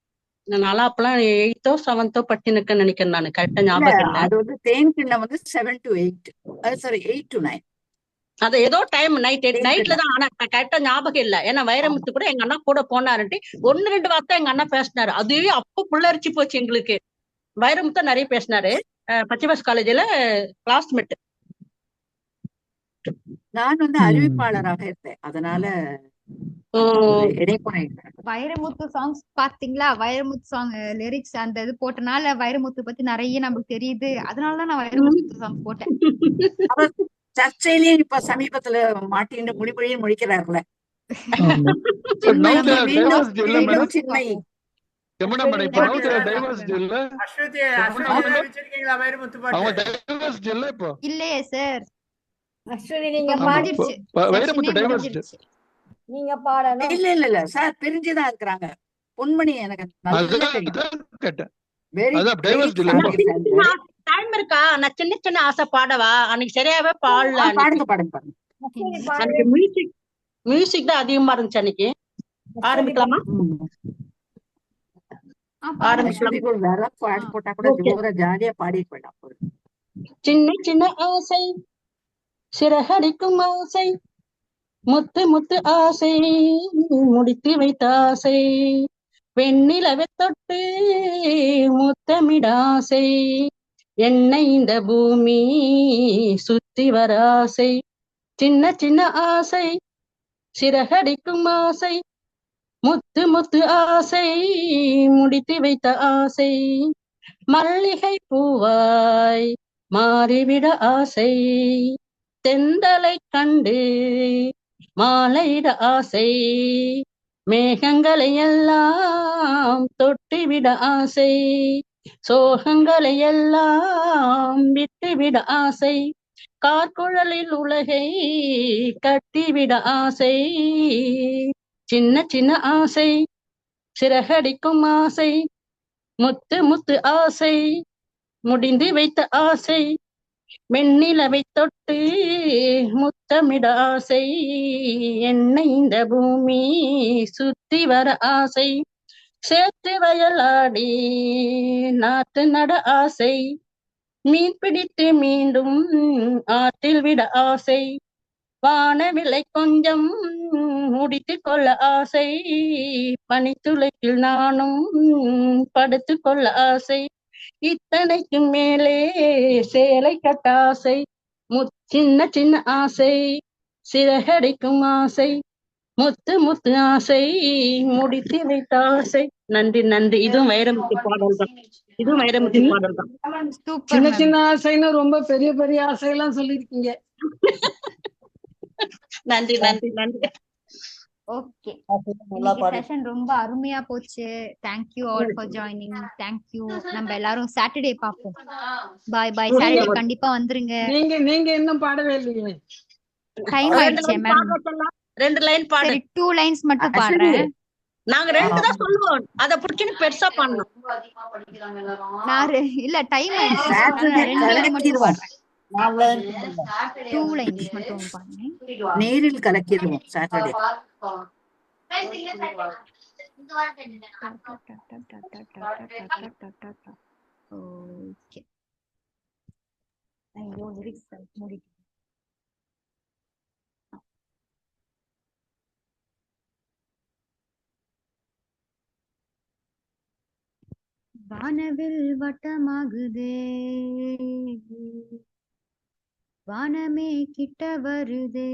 நான்லாம் அப்பெல்லாம் 8th or 7th படிச்சுன்னு நினைக்கிறேன். நான் கரெக்டா ஞாபகம் இல்லை. அது வந்து தேன்கிண்ணம் வந்து 7 to 8, சாரி 8 to 9. அது ஏதோ டைம் நைட்ல தான். ஆனா கரெக்டா ஞாபகம் இல்ல. ஏன்னா வைரமுத்து கூட எங்க அண்ணா கூட போனாருன்ட்டு 1-2 வார்த்தை எங்க அண்ணா பேசினாரு. அதுவே அப்போ புள்ளரிச்சு போச்சு எங்களுக்கு. வைரமுத்து நிறைய பேசினாரு. பச்சிபாஸ் காலேஜ்ல கிளாஸ்மேட். நான் வந்து அறிவிப்பாளராக இருந்தேன். அதனால இடைக்குறை. வைரமுத்து சாங்ஸ் பாத்தீங்களா? வைரமுத்து சாங் லிரிக்ஸ் அந்த இது போட்டனால வைரமுத்து பத்தி நிறைய நமக்கு தெரியுது. அதனாலதான் நான் வைரமுத்து சாங் போட்டேன். அவர் சர்ச்சையிலேயே இப்ப சமீபத்துல மாட்டின்னு முடிமொழியும் முடிக்கிறாருல. சின்மை இல்லையே சார். அஸ்வினி நீங்க நீங்க பாடணும். இல்ல சார் பிரிஞ்சுதான் இருக்கிறாங்க. பொன்மணி எனக்கு நல்லா டைம் இருக்கா? நான் சின்ன சின்ன ஆசை பாடவா? அன்னைக்கு சரியாவே பாடல. பாடுங்க. மியூசிக் தான் அதிகமா இருந்துச்சு அன்னைக்கு. ஆரம்பிக்கலாமா? போட்டா கூட ஜோர ஜாலியா பாடிட்டு போயிடலாம். சின்ன சின்ன ஆசை, சிறகடிக்கும் ஆசை, முத்து முத்து ஆசை, முடித்து வைத்த ஆசை, வெண்ணிலவை தொட்டு முத்தமிட ஆசை, என்னை இந்த பூமி சுத்தி வர ஆசை, சின்ன சின்ன ஆசை, சிறகடிக்கும் ஆசை, முத்து முத்து ஆசை, முடித்து வைத்த ஆசை, மல்லிகை பூவாய் மாறிவிட ஆசை, தென்றலை கண்டு மாலையிட ஆசை, மேகங்களை எல்லாம் தொட்டுவிட ஆசை, சோகங்களை எல்லாம் விட்டுவிட ஆசை, கார்குழலில் உலகை கட்டிவிட ஆசை, சின்ன சின்ன ஆசை, சிறகடிக்கும் ஆசை, முத்து முத்து ஆசை, முடிந்து வைத்த ஆசை, வெண்ணிலவை தொட்டு முத்தமிட ஆசை, என்னை இந்த பூமி சுத்தி வர ஆசை, சேற்று வயலாடி நாற்று நட ஆசை, மீன் பிடித்து மீண்டும் ஆற்றில் விட ஆசை, வானவில்லை கொஞ்சம் முடித்து கொள்ள ஆசை, பனித்துளைக்கில் நானும் படுத்து கொள்ள ஆசை, இத்தனைக்கு மேலே சேலை கட்ட ஆசை, சின்ன சின்ன ஆசை, சிறகடிக்கும் ஆசை, முத்து முத்து ஆசை, முடித்து வைத்த ஆசை. நன்றி. இதுவும் வைரமுத்து பாடல் தான். சின்ன சின்ன ஆசைன்னு ரொம்ப பெரிய பெரிய ஆசையெல்லாம் சொல்லிருக்கீங்க. நன்றி. ஓகே, செஷன் ரொம்ப அருமையா போச்சு. Thank you all for joining. Thank you. நம்ம எல்லாரும் சாட்டர்டே பாப்போம். பாய். சாட்டர்டே கண்டிப்பா வந்துருங்க. நீங்க இன்னும் பாடவே இல்லையே. டைம் ஆயிடுச்சு மேம். 2 லைன் பாடு. சரி 2 லைன்ஸ் மட்டும் பாடுறேன். நாங்க 2 தான் சொல்லுவோம். அத புடிச்சுன்னு பெருசா பண்ணணும். இல்ல டைம் ஆயிடுச்சு. 2 லைன் மட்டும் பாடுறேன். 2 லைன்ஸ் மட்டும் பாடுறேன். நேரில் கலக்கிடுவோம் சாட்டர்டே. ஓகே. ஐயோ லிரிக்ஸ் மூடி. வானவில் வட்டமாகுதே, வானமே கிட்ட வருதே,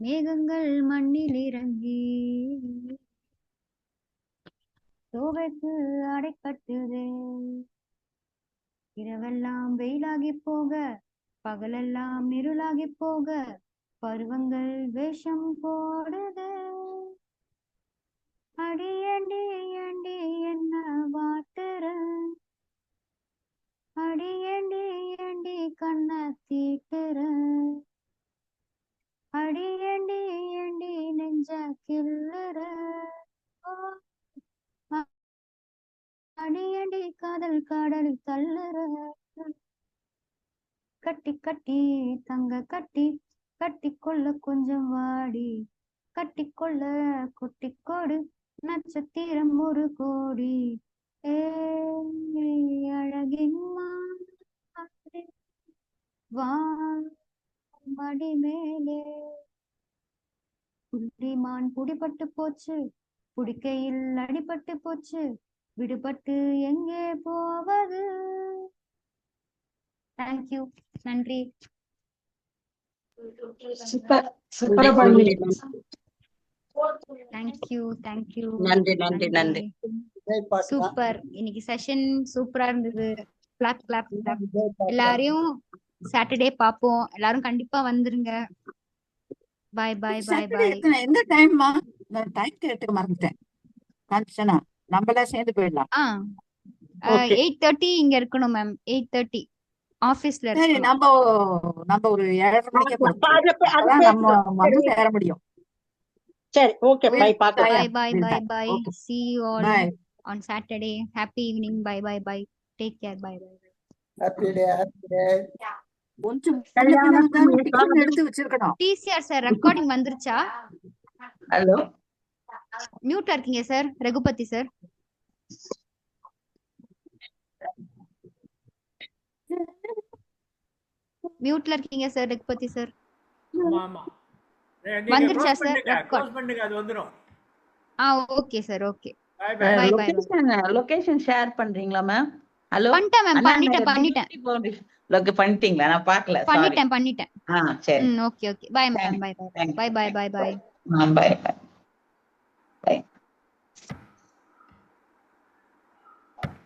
மேகங்கள் மண்ணில் இறங்கி சோகைக்கு அடை கட்டுதே, இரவெல்லாம் வெயிலாகி போக, பகலெல்லாம் இருளாகி போக, பருவங்கள் வேஷம் போடுதே, அடி அடி அடி என்ன வாட்டுற, அடி அடி அடி கண்ண தீட்டுற, அடி அடி அடி நெஞ்ச கிள்ளுற, அடி அடி காதல் கடல் தள்ளுற, கட்டி கட்டி தங்க கட்டி கட்டிக்கொள்ள கொஞ்சம் வாடி, கட்டிக்கொள்ள கொட்டிக்கோடு நட்சத்திரம் 1 கோடி, அழகின் மடி மேலே புள்ளிமான் புடிபட்டு போச்சு, புடிக்கையில் அடிபட்டு போச்சு, விடுபட்டு எங்கே போவது. தேங்க்யூ. நன்றி. சூப்பர் சூப்பரா பண்ணீங்க. Thank you thank you. நன்றி நன்றி நன்றி. சூப்பர். இன்னைக்கு செஷன் சூப்பரா இருந்தது. Clap clap clap. எல்லாரையும் சாட்டர்டே பாப்போம். எல்லாரும் கண்டிப்பா வந்துருங்க. Bye bye bye Saturday bye. எத்தனை எந்த டைம்மா? நான் டைம் கேட்டுக்க மறந்துட்டேன். காஞ்சனா நம்மளாம் சேர்ந்து போயிடலாம். 8:30 இங்க இருக்கணும் மேம். 8:30 ஆபீஸ்ல சரி, இருக்கணும். நம்ம ஒரு 7:30 மணிக்கே போறோம். அப்பதான் நம்ம வந்து சேர முடியும். சரி ஓகே பை Bye பாக்கலாம். bye bye bye. Okay. See you all Bye. on Saturday. Happy evening. Bye bye bye. Take care. Bye bye. Happy day happy day. கொஞ்சம் முன்ன பின்ன இருந்தாலும் டிக்கெட் எடுத்து வச்சிருக்கணும். TCR சார் ரெக்கார்டிங் வந்துருச்சா? ஹலோ, மியூட்ல இருக்கீங்க sir. Raghupathi sir. மியூட்ல இருக்கீங்க சார். ரகுபதி சார். ஆமா ஆமா. நீங்க வந்துருச்சா க்ளோஸ் சார் பண்ணுங்க, ரெக்கார்ட்? க்ளோஸ் பண்ணுங்க, அது வந்துரும். Okay sir. Okay. Bye bye. Bye bye. Location share பண்றீங்களா மேம்? ஹலோ, பண்ணிட்டேன் மேம். அண்ணா பண்ணிட்டேன் நகர் பண்ணிட்டேன் பண்ணிட்டீங்களா? நான் பார்க்கல, சாரி. பண்ணிட்டேன். சரி. Okay okay. Bye ma'am. Bye bye. Bye bye bye bye. Bye by.